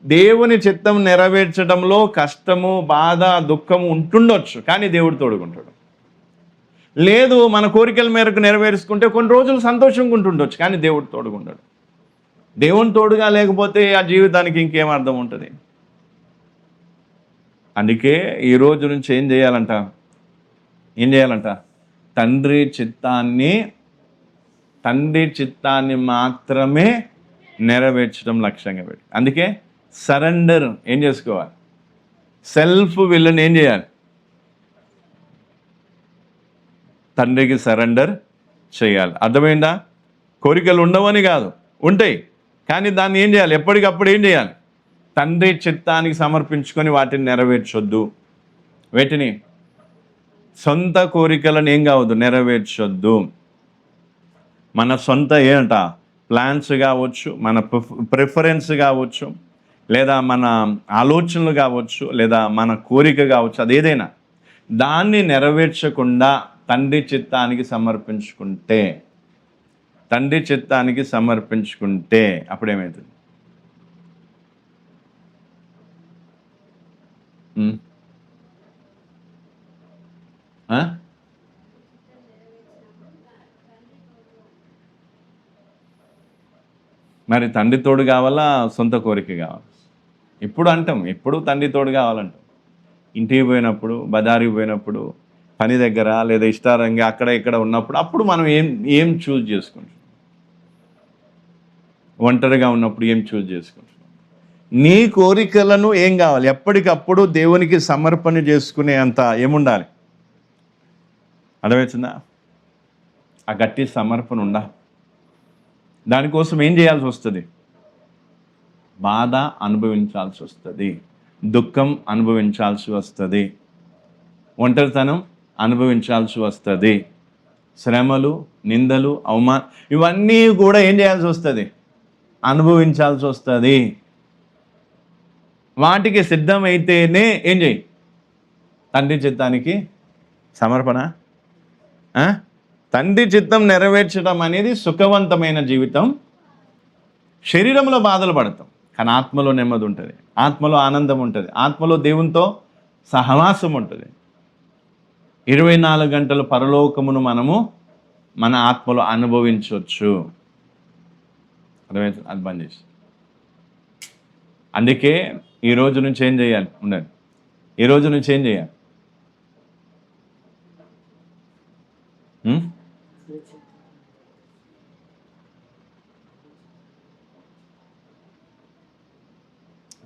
దేవుని చిత్తం నెరవేర్చడంలో కష్టము, బాధ, దుఃఖము ఉంటుండొచ్చు, కానీ దేవుడు తోడుకుంటాడు. లేదు మన కోరికల మేరకు నెరవేర్చుకుంటే కొన్ని రోజులు సంతోషంగా ఉంటుండొచ్చు, కానీ దేవుడు తోడుకుంటాడు. దేవుని తోడుగా లేకపోతే ఆ జీవితానికి ఇంకేం అర్థం ఉంటుంది? అందుకే ఈ రోజు నుంచి ఏం చేయాలంట? తండ్రి చిత్తాన్ని మాత్రమే నెరవేర్చడం లక్ష్యంగా పెట్టి, అందుకే సరెండర్ ఏం చేసుకోవాలి, సెల్ఫ్ విల్ని ఏం చేయాలి, తండ్రికి సరెండర్ చేయాలి. అర్థమైందా? కోరికలు ఉండవని కాదు, ఉంటాయి, కానీ దాన్ని ఏం చేయాలి, ఎప్పటికప్పుడు ఏం చేయాలి, తండ్రి చిత్తానికి సమర్పించుకొని వాటిని నెరవేర్చొద్దు. వీటిని సొంత కోరికలను ఏం కావద్దు, నెరవేర్చొద్దు. మన సొంత ఏంట ప్లాన్స్ కావచ్చు, మన ప్రిఫరెన్స్ కావచ్చు, లేదా మన ఆలోచనలు కావచ్చు, లేదా మన కోరిక కావచ్చు, అదేదైనా దాన్ని నెరవేర్చకుండా తండ్రి చిత్తానికి సమర్పించుకుంటే అప్పుడేమవుతుంది? మరి తండ్రి తోడు కావాలా, సొంత కోరిక కావాలి? ఎప్పుడు తండ్రి తోడు కావాలంటాం. ఇంటికి పోయినప్పుడు, బజారుకి పోయినప్పుడు, పని దగ్గర లేదా ఇష్టారంగా అక్కడ ఇక్కడ ఉన్నప్పుడు అప్పుడు మనం ఏం చూజ్ చేసుకుంటాం? ఒంటరిగా ఉన్నప్పుడు ఏం చూజ్ చేసుకుంటాం? నీ కోరికలను ఏం కావాలి? ఎప్పటికప్పుడు దేవునికి సమర్పణ చేసుకునే అంత ఏముండాలి? అర్థమవుతుందా? ఆ గట్టి సమర్పణ ఉండాలి. దానికోసం ఏం చేయాల్సి వస్తుంది? బాధ అనుభవించాల్సి వస్తుంది, దుఃఖం అనుభవించాల్సి వస్తుంది, ఒంటరితనం అనుభవించాల్సి వస్తుంది, శ్రమలు, నిందలు, అవమానం ఇవన్నీ కూడా ఏం చేయాల్సి వస్తుంది? అనుభవించాల్సి వస్తుంది. వాటికి సిద్ధమైతేనే ఏం చేయి? తండ్రి చిత్తానికి సమర్పణ. తండ్రి చిత్తం నెరవేర్చడం అనేది సుఖవంతమైన జీవితం. శరీరంలో బాధలు పడతాం, కానీ ఆత్మలో నెమ్మది ఉంటుంది, ఆత్మలో ఆనందం ఉంటుంది, ఆత్మలో దేవునితో సహవాసం ఉంటుంది. 24 గంటలు పరలోకమును మనము మన ఆత్మలో అనుభవించవచ్చు. అర్థమైతే? అది బంద్ చేసి అందుకే ఈ రోజు నుంచి ఏం చేయాలి? ఉండండి, ఈ రోజు నుంచి ఏం చేయాలి?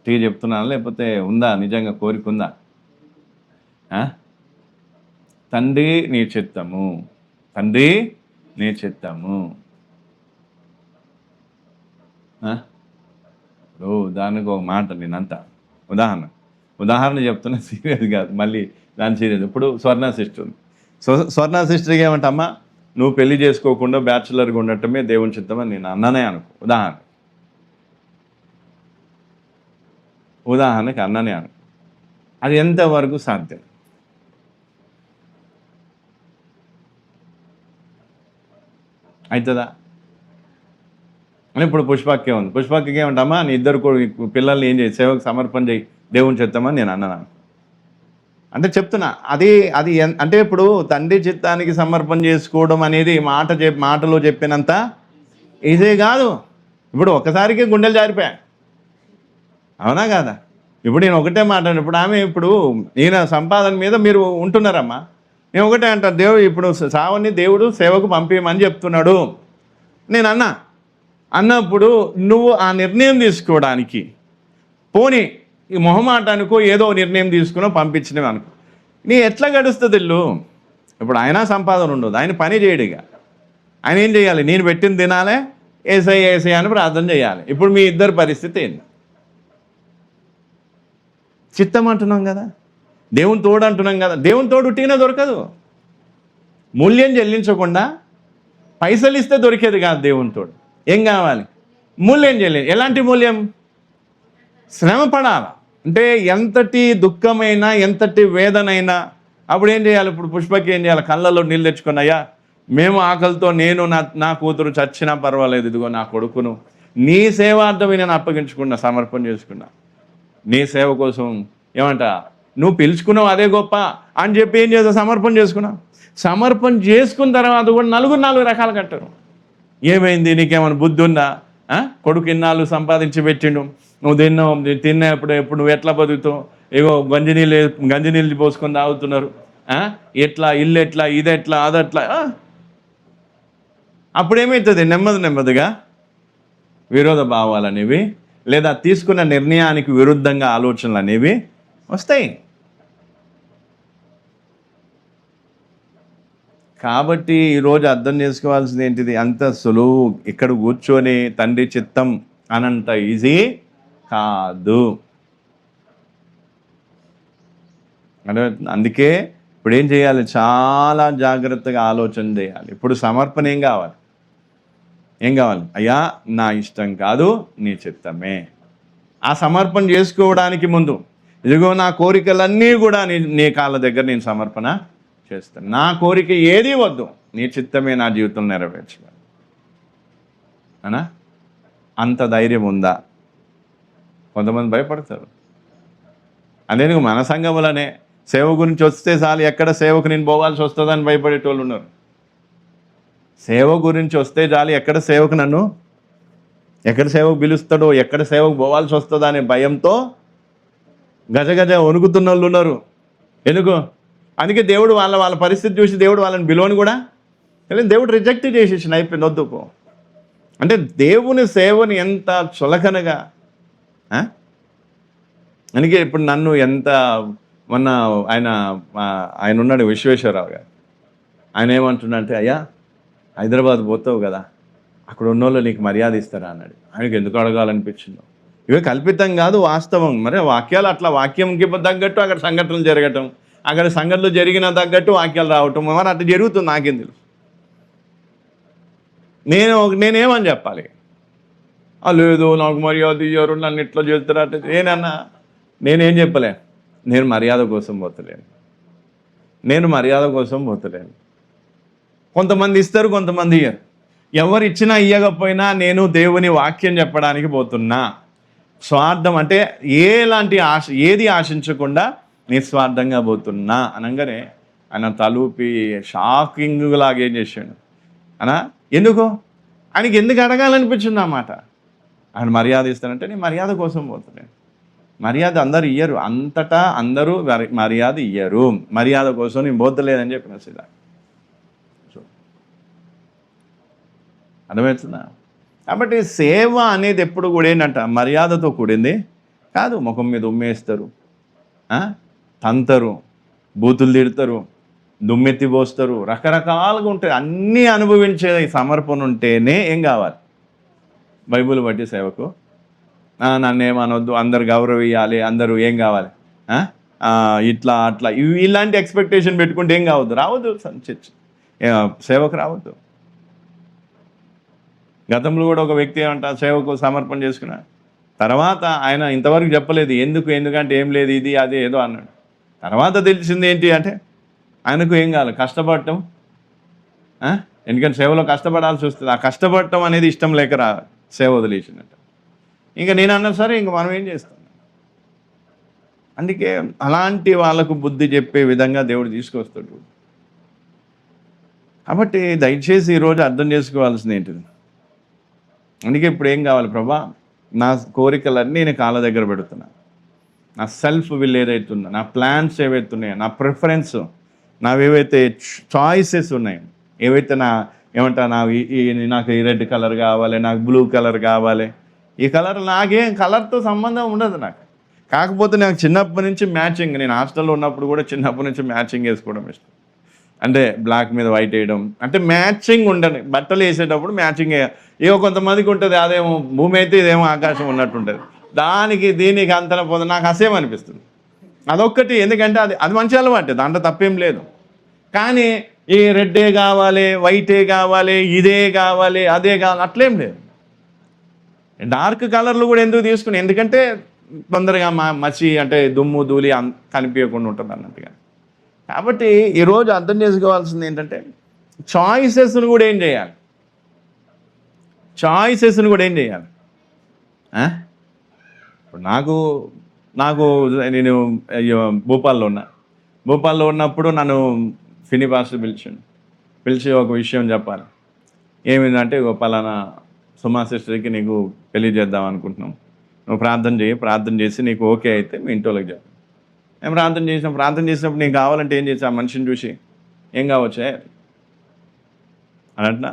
టీ చెప్తున్నాను, లేకపోతే ఉందా నిజంగా కోరిక ఉందా? తండ్రి నీ చిత్తము, తండ్రి నీ చిత్తము. దానికి ఒక మాట నేనంతా ఉదాహరణ చెప్తున్నా, సీరియస్ కాదు, మళ్ళీ దాని సీరియస్. ఇప్పుడు స్వర్ణ సిస్టర్ ఉంది. స్వర్ణ సిస్టర్కి ఏమంటమ్మా, నువ్వు పెళ్లి చేసుకోకుండా బ్యాచులర్గా ఉండటమే దేవుని చిత్తమని నేను అన్ననే అనుకో, ఉదాహరణకి అన్ననే అనుకో. అది ఎంతవరకు సాధ్యం? అవుతుందా? అని ఇప్పుడు పుష్పక్కే ఉంది. పుష్పక్కే ఏమంటామా, నీ ఇద్దరు పిల్లల్ని ఏం చేయి, సేవకు సమర్పణ చేయి, దేవుని చిత్తమని నేను అన్నాను. అంటే చెప్తున్నా, అది అంటే ఇప్పుడు తండ్రి చిత్తానికి సమర్పణ చేసుకోవడం అనేది మాటలో చెప్పినంత ఈజీ కాదు. ఇప్పుడు ఒక్కసారికి గుండెలు జారిపోయాయి, అవునా కాదా? ఇప్పుడు నేను ఒకటే మాట్లాడు, ఇప్పుడు ఈయన సంపాదన మీద మీరు ఉంటున్నారమ్మా, నేను ఒకటే అంటాను, ఇప్పుడు సావని దేవుడు సేవకు పంపించమని చెప్తున్నాడు. నేను అన్నప్పుడు నువ్వు ఆ నిర్ణయం తీసుకోవడానికి పోనీ ఈ మొహమాటానికో ఏదో నిర్ణయం తీసుకునో పంపించినవి అనుకో, నీ ఎట్లా గడుస్తుంది ఇల్లు? ఇప్పుడు ఆయన సంపాదన ఉండదు, ఆయన పని చేయడుగా, ఆయన ఏం చేయాలి? నేను పెట్టింది తినాలే, ఏసై అని ప్రార్థన చేయాలి. ఇప్పుడు మీ ఇద్దరు పరిస్థితి ఏంటి? చిత్తం అంటున్నాం కదా, దేవుని తోడు అంటున్నాం కదా. దేవుని తోడు ఉట్టిగానే దొరకదు. మూల్యం చెల్లించకుండా పైసలు ఇస్తే దొరికేది కాదు దేవుని తోడు. ఏం కావాలి? మూల్యం చెల్లించి. ఎలాంటి మూల్యం? శ్రమ పడాలి. అంటే ఎంతటి దుఃఖమైనా, ఎంతటి వేదనైనా అప్పుడు ఏం చేయాలి? ఇప్పుడు పుష్పకి ఏం చేయాలి? కళ్ళలో నీళ్ళు తెచ్చుకొని, అయ్యా మేము ఆకలితో నేను నా కూతురు చచ్చినా పర్వాలేదు, ఇదిగో నా కొడుకును నీ సేవార్థమే నేను అప్పగించుకున్నా, సమర్పణ చేసుకున్నా, నీ సేవ కోసం ఏమంట నువ్వు పిలుచుకున్నావు అదే గొప్ప అని చెప్పి ఏం చేస్తావు? సమర్పణ చేసుకున్నావు. సమర్పణ చేసుకున్న తర్వాత కూడా నాలుగు రకాలు కట్టారు. ఏమైంది? నీకేమైనా బుద్ధి ఉందా? కొడుకు ఇన్నాళ్ళు సంపాదించి పెట్టిండు, నువ్వు తిన్నప్పుడు నువ్వు ఎట్లా బతుకుతావు? ఏవో గంజినీళ్ళు పోసుకొని తాగుతున్నారు, ఎట్లా ఇల్లు ఎట్లా, ఇదెట్లా, అదట్లా. అప్పుడేమవుతుంది? నెమ్మదిగా విరోధ భావాలు అనేవి, లేదా తీసుకున్న నిర్ణయానికి విరుద్ధంగా ఆలోచనలు అనేవి వస్తాయి. కాబట్టి ఈరోజు అర్థం చేసుకోవాల్సింది ఏంటిది? అంత సులువు ఇక్కడ కూర్చొని తండ్రి చిత్తం అనంత ఈజీ కాదు. అంటే అందుకే ఇప్పుడు ఏం చేయాలి, చాలా జాగ్రత్తగా ఆలోచన చేయాలి. ఇప్పుడు సమర్పణ ఏం కావాలి, అయ్యా నా ఇష్టం కాదు నీ చిత్తమే. ఆ సమర్పణ చేసుకోవడానికి ముందు ఇదిగో నా కోరికలన్నీ కూడా నీ కాళ్ళ దగ్గర నేను సమర్పణ చేస్తాను. నా కోరిక ఏది వద్దు, నీ చిత్తమే నా జీవితం నెరవేర్చగలరు అనా? అంత ధైర్యం ఉందా? కొంతమంది భయపడతారు. అదే మన సంఘములనే సేవ గురించి వస్తే చాలు, ఎక్కడ సేవకు నేను పోవాల్సి వస్తుందని భయపడేటోళ్ళు ఉన్నారు. సేవ గురించి వస్తే చాలు, ఎక్కడ సేవకు పిలుస్తాడో, ఎక్కడ సేవకు పోవాల్సి వస్తుందో అనే భయంతో గజగజ వణుకుతున్న వాళ్ళు ఉన్నారు. ఎందుకు? అందుకే దేవుడు వాళ్ళ పరిస్థితి చూసి దేవుడు వాళ్ళని పిలువని కూడా దేవుడు రిజెక్ట్ చేసేసిన, అయిపోయింది వద్దుకో. అంటే దేవుని సేవని ఎంత చులకనగా. అందుకే ఇప్పుడు నన్ను ఎంత మొన్న ఆయన ఉన్నాడు విశ్వేశ్వరరావు గారు, ఆయన ఏమంటున్నాడంటే, అయ్యా హైదరాబాద్ పోతావు కదా, అక్కడ ఉన్నోళ్ళు నీకు మర్యాద ఇస్తారా అన్నాడు. ఆయనకి ఎందుకు అడగాలనిపించిందో. ఇవే కల్పితం కాదు, వాస్తవం. మరి వాక్యాలు అట్లా వాక్యంకి తగ్గట్టు అక్కడ సంఘటనలు జరగటం, అక్కడ సంఘటనలు జరిగిన తగ్గట్టు వాక్యాలు రావటం, మరి అట్లా జరుగుతుంది. నాకేం తెలుసు, నేనేమని చెప్పాలి? లేదు నాకు మర్యాద ఇయ్యారు, నన్ను ఇట్లా చేస్తారా అంటే నేనేం చెప్పలే. నేను మర్యాద కోసం పోతలేను. కొంతమంది ఇస్తారు, కొంతమంది ఇయ్యరు. ఎవరు ఇచ్చినా ఇయ్యకపోయినా నేను దేవుని వాక్యం చెప్పడానికి పోతున్నా. స్వార్థం అంటే ఏది ఆశించకుండా నిస్వార్థంగా పోతున్నా అనగానే ఆయన తలూపి షాకింగ్ లాగా ఏం చేశాడు ఎందుకు ఆయనకి అడగాలనిపించింది ఆ మాట. ఆయన మర్యాద ఇస్తానంటే నేను మర్యాద కోసం పోతున్నాను. మర్యాద అందరు ఇయ్యరు, అంతటా అందరూ మర్యాద ఇయ్యరు. మర్యాద కోసం నేను పోతలేదని చెప్పిన సీదా. అర్థమవుతుందా? కాబట్టి సేవ అనేది ఎప్పుడు కూడా ఏంటంట, మర్యాదతో కూడింది కాదు. ముఖం మీద ఉమ్మేస్తారు, తంతరు, బూతులు తిడతారు, దుమ్మెత్తి పోస్తారు, రకరకాలుగా ఉంటాయి. అన్నీ అనుభవించే సమర్పణ ఉంటేనే ఏం కావాలి, బైబిల్ బట్టి సేవకు నన్ను ఏమనొద్దు, అందరు గౌరవించాలి, అందరూ ఏం కావాలి, ఇట్లా అట్లా ఇలాంటి ఎక్స్పెక్టేషన్ పెట్టుకుంటే ఏం రావద్దు సేవకు రావద్దు. గతంలో కూడా ఒక వ్యక్తి సేవకు సమర్పణ చేసుకున్నాడు. తర్వాత ఆయన ఇంతవరకు చెప్పలేదు ఎందుకంటే ఏం లేదు, ఇది అది ఏదో అన్నాడు. తర్వాత తెలిసింది ఏంటి అంటే ఆయనకు ఏం కావాలి, కష్టపడటం. ఎందుకంటే సేవలో కష్టపడాల్సి వస్తుంది. ఆ కష్టపడటం అనేది ఇష్టం లేక సేవ వదిలేసినట్టు. ఇంకా నేను అన్నా సరే, ఇంక మనం ఏం చేస్తాం. అందుకే అలాంటి వాళ్ళకు బుద్ధి చెప్పే విధంగా దేవుడు తీసుకొస్తాడు. కాబట్టి దయచేసి ఈరోజు అర్థం చేసుకోవాల్సింది ఏంటిది, అందుకే ఇప్పుడు ఏం కావాలి, ప్రభా నా కోరికలన్నీ నేను కాళ్ళ దగ్గర పెడుతున్నా. నా సెల్ఫ్ విల్ ఏదైతుందో, నా ప్లాన్స్ ఏవైతున్నాయో, నా ప్రిఫరెన్స్, నావేవైతే చాయిసెస్ ఉన్నాయి, ఏవైతే నాకు ఈ రెడ్ కలర్ కావాలి, నాకు బ్లూ కలర్ కావాలి, ఈ కలర్ నాకేం కలర్తో సంబంధం ఉండదు నాకు. కాకపోతే నాకు చిన్నప్పటి నుంచి మ్యాచింగ్, నేను హాస్టల్లో ఉన్నప్పుడు కూడా చిన్నప్పటి నుంచి మ్యాచింగ్ వేసుకోవడం ఇష్టం. అంటే బ్లాక్ మీద వైట్ వేయడం, అంటే మ్యాచింగ్ ఉండదు. బట్టలు వేసేటప్పుడు మ్యాచింగ్ ఏవో కొంతమందికి ఉంటుంది, అదేమో భూమి అయితే ఇదేమో ఆకాశం ఉన్నట్టు ఉంటుంది. దానికి దీనికి అంతన పోదు, నాకు అసేం అనిపిస్తుంది అదొక్కటి. ఎందుకంటే అది మంచి అలవాటే, దాంట్లో తప్పేం లేదు. కానీ ఈ రెడ్డే కావాలి, వైటే కావాలి, ఇదే కావాలి, అదే కావాలి, అట్లేం లేదు. డార్క్ కలర్లు కూడా ఎందుకు తీసుకుని, ఎందుకంటే తొందరగా మసి అంటే దుమ్ము ధూళి కనిపించకుండా ఉంటుంది అన్నట్టుగా. కాబట్టి ఈరోజు అర్థం చేసుకోవాల్సింది ఏంటంటే చాయిసెస్ను కూడా ఏం చేయాలి, ఇప్పుడు నాకు నేను భూపాల్లో ఉన్నప్పుడు నన్ను ఫిని పాస్టర్ పిలిచి ఒక విషయం చెప్పాలి. ఏమిటంటే పలానా సుమా సిస్టర్కి నీకు పెళ్లి చేద్దాం అనుకుంటున్నాం, నువ్వు ప్రార్థన చేసి నీకు ఓకే అయితే మీ ఇంట్లోకి చెప్పు. మేము ప్రార్థన చేసినప్పుడు నీకు కావాలంటే ఏం చేసి ఆ మనిషిని చూసి ఏం కావచ్చే అని అంటున్నా.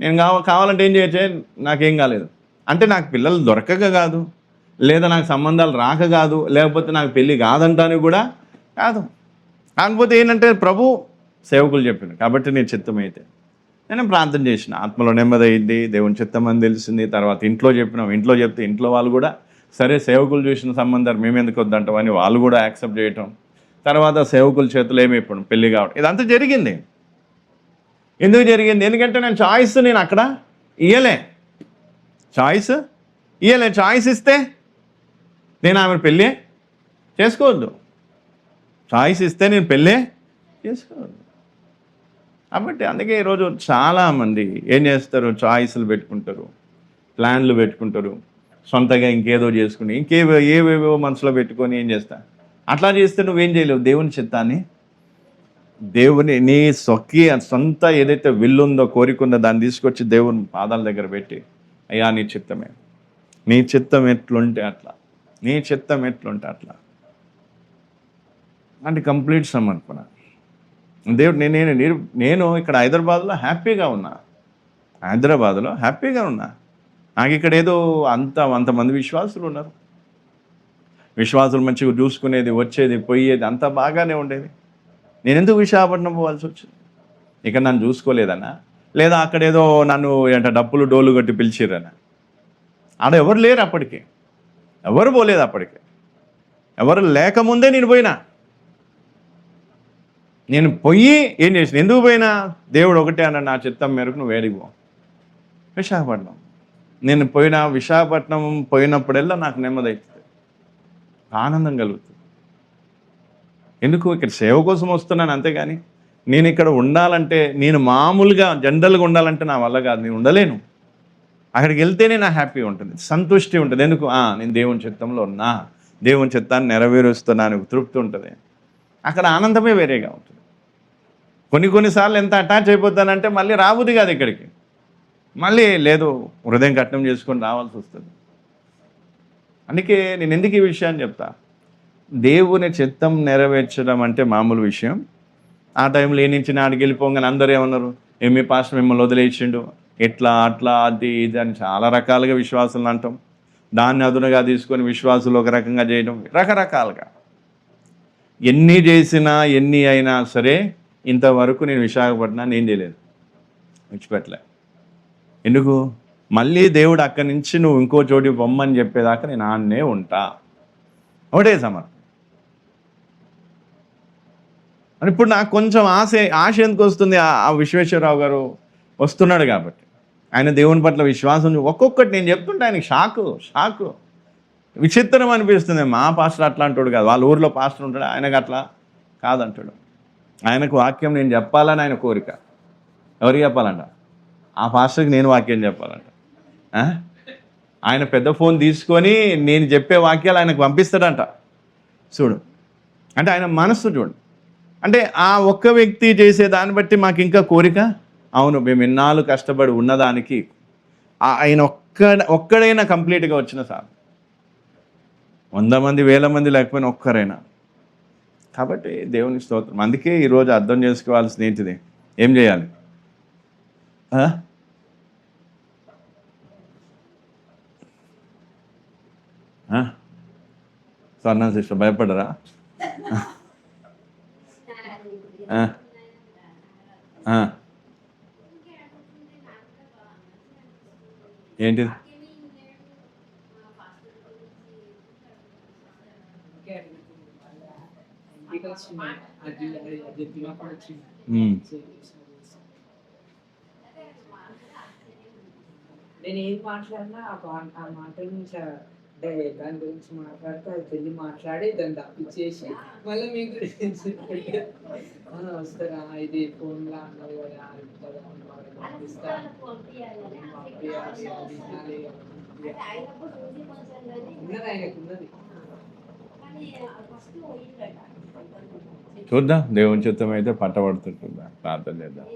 నేను కావాలంటే ఏం చేయొచ్చే, నాకేం కాలేదు అంటే నాకు పిల్లలు దొరకక కాదు, లేదా నాకు సంబంధాలు రాక కాదు, లేకపోతే నాకు పెళ్ళి కాదంటానికి కూడా కాదు. కాకపోతే ఏంటంటే ప్రభు సేవకులు చెప్పాను కాబట్టి నేను చిత్తమైతే నేను ప్రార్థన చేసిన, ఆత్మలో నెమ్మది అయింది, దేవుని చిత్తం అని తెలిసింది. తర్వాత ఇంట్లో చెప్తే ఇంట్లో వాళ్ళు కూడా సరే సేవకులు చూసిన సంబంధాలు మేము ఎందుకు వద్దంటాం అని వాళ్ళు కూడా యాక్సెప్ట్ చేయటం, తర్వాత సేవకుల చేతులు ఏమైపోవడం, పెళ్లి కావడం, ఇదంతా జరిగింది. ఎందుకు జరిగింది? ఎందుకంటే నేను అక్కడ ఇయ్యలే. చాయిస్ ఇస్తే నేను ఆమె పెళ్ళి చేసుకోవద్దు. చాయిస్ ఇస్తే నేను పెళ్ళే చేసుకోవద్దు. కాబట్టి అందుకే ఈరోజు చాలామంది ఏం చేస్తారు, చాయిస్లు పెట్టుకుంటారు, ప్లాన్లు పెట్టుకుంటారు, సొంతగా ఇంకేదో చేసుకుని ఏవేవో మనసులో పెట్టుకొని ఏం చేస్తా. అట్లా చేస్తే నువ్వేం చేయలేవు. దేవుని చిత్తాన్ని, నీ సొంత ఏదైతే విల్లుందో, కోరికుందో దాన్ని తీసుకొచ్చి దేవుని పాదాల దగ్గర పెట్టి, అయ్యా నీ చిత్తమే, నీ చిత్తం ఎట్లుంటే అట్లా, నీ చిత్తం ఎట్లుంటే అట్లా అంటే కంప్లీట్ సమర్పణ. దేవుడు నేను ఇక్కడ హైదరాబాద్లో హ్యాపీగా ఉన్నా. నాకు ఇక్కడ ఏదో అంతమంది విశ్వాసులు ఉన్నారు. విశ్వాసులు మంచిగా చూసుకునేది, వచ్చేది, పోయేది అంతా బాగానే ఉండేది. నేను ఎందుకు విశాఖపట్నం పోవాల్సి వచ్చింది? ఇక్కడ నన్ను చూసుకోలేదన్నా, లేదా అక్కడేదో నన్ను డప్పులు డోలు కట్టి పిలిచిరన్నా? ఆడ ఎవరు లేరు, అప్పటికి ఎవరు పోలేదు. అప్పటికి ఎవరు లేకముందే నేను పోయినా. నేను పోయి ఏం చేసిన? ఎందుకు పోయినా? దేవుడు ఒకటే అన్నాడు, నా చిత్తం మేరకు నువ్వు వేడికి పో. విశాఖపట్నం నేను విశాఖపట్నం పోయినప్పుడల్లా నాకు నెమ్మది అవుతుంది, ఆనందం కలుగుతుంది. ఎందుకు? ఇక్కడ సేవ కోసం వస్తున్నాను, అంతేగాని నేను ఇక్కడ ఉండాలంటే, నేను మామూలుగా జనరల్గా ఉండాలంటే నా వల్ల కాదు, నేను ఉండలేను. అక్కడికి వెళ్తేనే నా హ్యాపీ ఉంటుంది, సంతృష్టి ఉంటుంది. ఎందుకు? నేను దేవుని చిత్తంలో ఉన్నా, దేవుని చిత్తాన్ని నెరవేరుస్తున్నాను, తృప్తి ఉంటుంది. అక్కడ ఆనందమే వేరేగా ఉంటుంది. కొన్నిసార్లు ఎంత అటాచ్ అయిపోతానంటే మళ్ళీ రాబుద్ది కాదు ఇక్కడికి. మళ్ళీ లేదు, హృదయం కట్నం చేసుకొని రావాల్సి వస్తుంది. అందుకే నేను ఎందుకు ఈ విషయాన్ని చెప్తా, దేవుని చిత్తం నెరవేర్చడం అంటే మామూలు విషయం. ఆ టైంలో ఏ నుంచి నాడికి వెళ్ళిపోగానే అందరూ ఏమన్నారు, మీ పాస్టర్ మిమ్మల్ని వదిలేసిండు, ఎట్లా అట్లా అది ఇది అని చాలా రకాలుగా విశ్వాసాలు అంటాం. దాన్ని అదునుగా తీసుకొని విశ్వాసులు ఒక రకంగా చేయడం, రకరకాలుగా. ఎన్ని చేసినా ఎన్ని అయినా సరే ఇంతవరకు నేను విశాఖపట్నాన్ని ఏం చేయలేదు, విడిచిపెట్టలే. ఎందుకు? మళ్ళీ దేవుడు అక్కడి నుంచి నువ్వు ఇంకో చోటి పొమ్మని చెప్పేదాకా నేను ఆన్నే ఉంటా. ఒకటే సమర్థం. అని ఇప్పుడు నాకు కొంచెం ఆశ ఎందుకు వస్తుంది? ఆ విశ్వేశ్వరరావు గారు వస్తున్నాడు కాబట్టి, ఆయన దేవుని పట్ల విశ్వాసం ఒక్కొక్కటి నేను చెప్తుంటే ఆయనకి షాకు విచిత్రం అనిపిస్తుంది. మా పాస్టర్ అట్లా అంటాడు కాదు, వాళ్ళ ఊర్లో పాస్టర్ ఉంటాడు, ఆయనకు అట్లా కాదంటాడు. ఆయనకు వాక్యం నేను చెప్పాలని ఆయన కోరిక. ఎవరికి చెప్పాలంట? ఆ పాస్టర్కి నేను వాక్యం చెప్పాలంట. ఆయన పెద్ద ఫోన్ తీసుకొని నేను చెప్పే వాక్యాలు ఆయనకు పంపిస్తాడంట. చూడు, అంటే ఆయన మనస్సు చూడు. అంటే ఆ ఒక్క వ్యక్తి చేసే దాన్ని బట్టి మాకు ఇంకా కోరిక. అవును, మేము ఎన్నాళ్ళు కష్టపడి ఉన్నదానికి ఆయన ఒక్కడైనా కంప్లీట్గా వచ్చిన సార్, 100 మంది 1000 మంది లేకపోయినా ఒక్కరైనా. కాబట్టి దేవుని స్తోత్రం. అందుకే ఈరోజు అర్థం చేసుకోవాల్సిన ఏంటిది, ఏం చేయాలి? స్వర్ణ సిస్టర్ భయపడరా? ఏంటిది? నేను ఏం మాట్లాడినా ఆ మాటల నుంచి అంటే దాని గురించి మాట్లాడితే అది పెళ్ళి మాట్లాడి దాన్ని తప్పించేసి మళ్ళీ మీకు వస్తారా, ఇది ఫోన్లా అన్నారు కదా, ఉన్నది. చూద్దాం, దేవుని చిత్తం అయితే పట్టబడుతుంటుందా, ప్రార్థన చేద్దాం.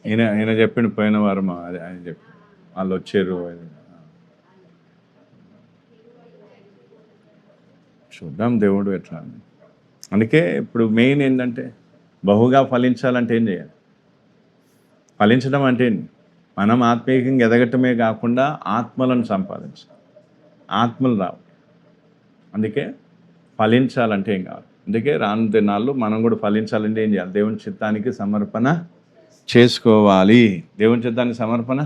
ఈయన చెప్పిండు పోయిన వారం, ఆయన చెప్పి వాళ్ళు వచ్చారు. చూద్దాం దేవుడు ఎట్లా. అందుకే ఇప్పుడు మెయిన్ ఏంటంటే బహుగా ఫలించాలంటే ఏం చేయాలి? ఫలించడం అంటే ఏంటి? మనం ఆత్మీయంగా ఎదగటమే కాకుండా ఆత్మలను సంపాదించాలి, ఆత్మలు రావు. అందుకే ఫలించాలంటే ఏం కావాలి? అందుకే రాను దినాల్లో మనం కూడా ఫలించాలంటే ఏం చేయాలి? దేవుని చిత్తానికి సమర్పణ చేసుకోవాలి. దేవుని చిత్తానికి సమర్పణ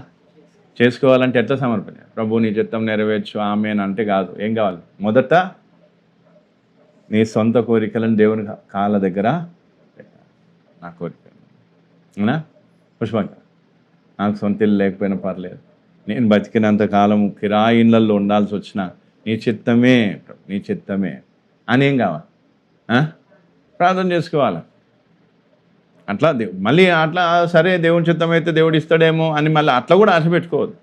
చేసుకోవాలంటే ఎట్లా సమర్పణ? ప్రభు నీ చిత్తం నెరవేర్చు ఆమేన్ అంటే కాదు. ఏం కావాలి? మొదట నీ సొంత కోరికలను దేవుని కాళ్ళ దగ్గర పెట్టాలి. నా కోరిక అవునా పుష్పంక, నాకు సొంత ఇల్లు లేకపోయినా పర్లేదు, నేను బతికినంత కాలం కిరాయి ఇళ్ళల్లో ఉండాల్సి వచ్చినా నీ చిత్తమే, నీ చిత్తమే అని ఏం కావాలి? ప్రార్థన చేసుకోవాలి. అట్లా మళ్ళీ అట్లా సరే దేవుని చిత్తం అయితే దేవుడు ఇస్తాడేమో అని మళ్ళీ అట్లా కూడా ఆశ పెట్టుకోవద్దు.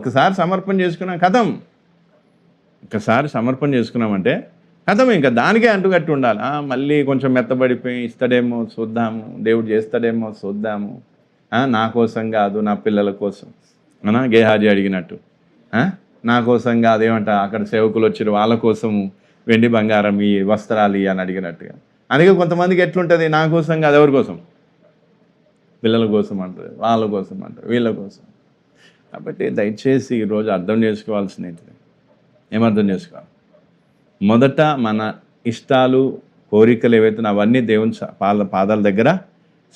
ఒకసారి సమర్పణ చేసుకున్నాం కథం. ఒకసారి సమర్పణ చేసుకున్నామంటే కథం, ఇంకా దానికే అంటుకట్టి ఉండాలి. మళ్ళీ కొంచెం మెత్తబడిపోయి ఇస్తాడేమో చూద్దాము, దేవుడు చేస్తాడేమో చూద్దాము, నా కోసం కాదు నా పిల్లల కోసం, గేహాజీ అడిగినట్టు నా కోసం కాదు, ఏమంట అక్కడ సేవకులు వచ్చారు వాళ్ళ కోసము వెండి బంగారం ఈ వస్త్రాలు అని అడిగినట్టుగా. అందుకే కొంతమందికి ఎట్లుంటుంది, నా కోసం కాదు, ఎవరి కోసం? పిల్లల కోసం అంటారు, వాళ్ళ కోసం అంటారు, వీళ్ళ కోసం. కాబట్టి దయచేసి ఈరోజు అర్థం చేసుకోవాల్సింది ఏమర్థం చేసుకోవాలి? మొదట మన ఇష్టాలు కోరికలు ఏవైతే అవన్నీ దేవుని పాదాల దగ్గర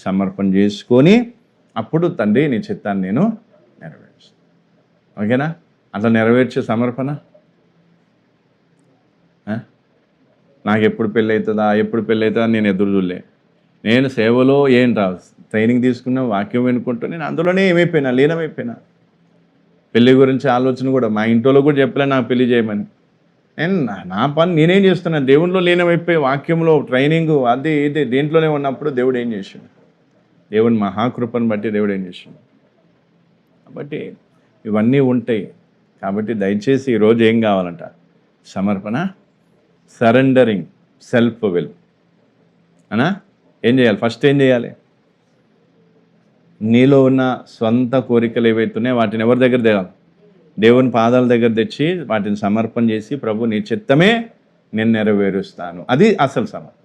సమర్పణ చేసుకొని అప్పుడు తండ్రి నీ చిత్తాన్ని నేను నెరవేర్చాను. ఓకేనా? అట్లా నెరవేర్చే సమర్పణ. నాకు ఎప్పుడు పెళ్ళి అవుతుందా నేను ఎదురు చూడలే. నేను సేవలో ట్రైనింగ్ తీసుకున్న వాక్యం వినుకుంటూ నేను అందులోనే లీనమైపోయినా. పెళ్ళి గురించి ఆలోచన కూడా మా ఇంట్లో కూడా చెప్పలే నాకు పెళ్లి చేయమని. నేను నా పని నేనేం చేస్తున్నాను? దేవునిలో లీనమైపోయి వాక్యంలో ట్రైనింగ్ అది ఇది దేంట్లోనే ఉన్నప్పుడు దేవుడు ఏం చేశాడు? దేవుని మహాకృపను బట్టి దేవుడు ఏం చేశాడు? కాబట్టి ఇవన్నీ ఉంటాయి. కాబట్టి దయచేసి ఈరోజు ఏం కావాలంట? సమర్పణ, సరెండరింగ్, సెల్ఫ్ విల్. ఏం చేయాలి? ఫస్ట్ ఏం చేయాలి? నీలో ఉన్న సొంత కోరికలు ఏవైతున్నాయో వాటిని ఎవరి దగ్గర తేవాలి? దేవుని పాదాల దగ్గర తెచ్చి వాటిని సమర్పణ చేసి ప్రభు నీ చిత్తమే నేను నెరవేరుస్తాను. అది అసలు సమర్పణ.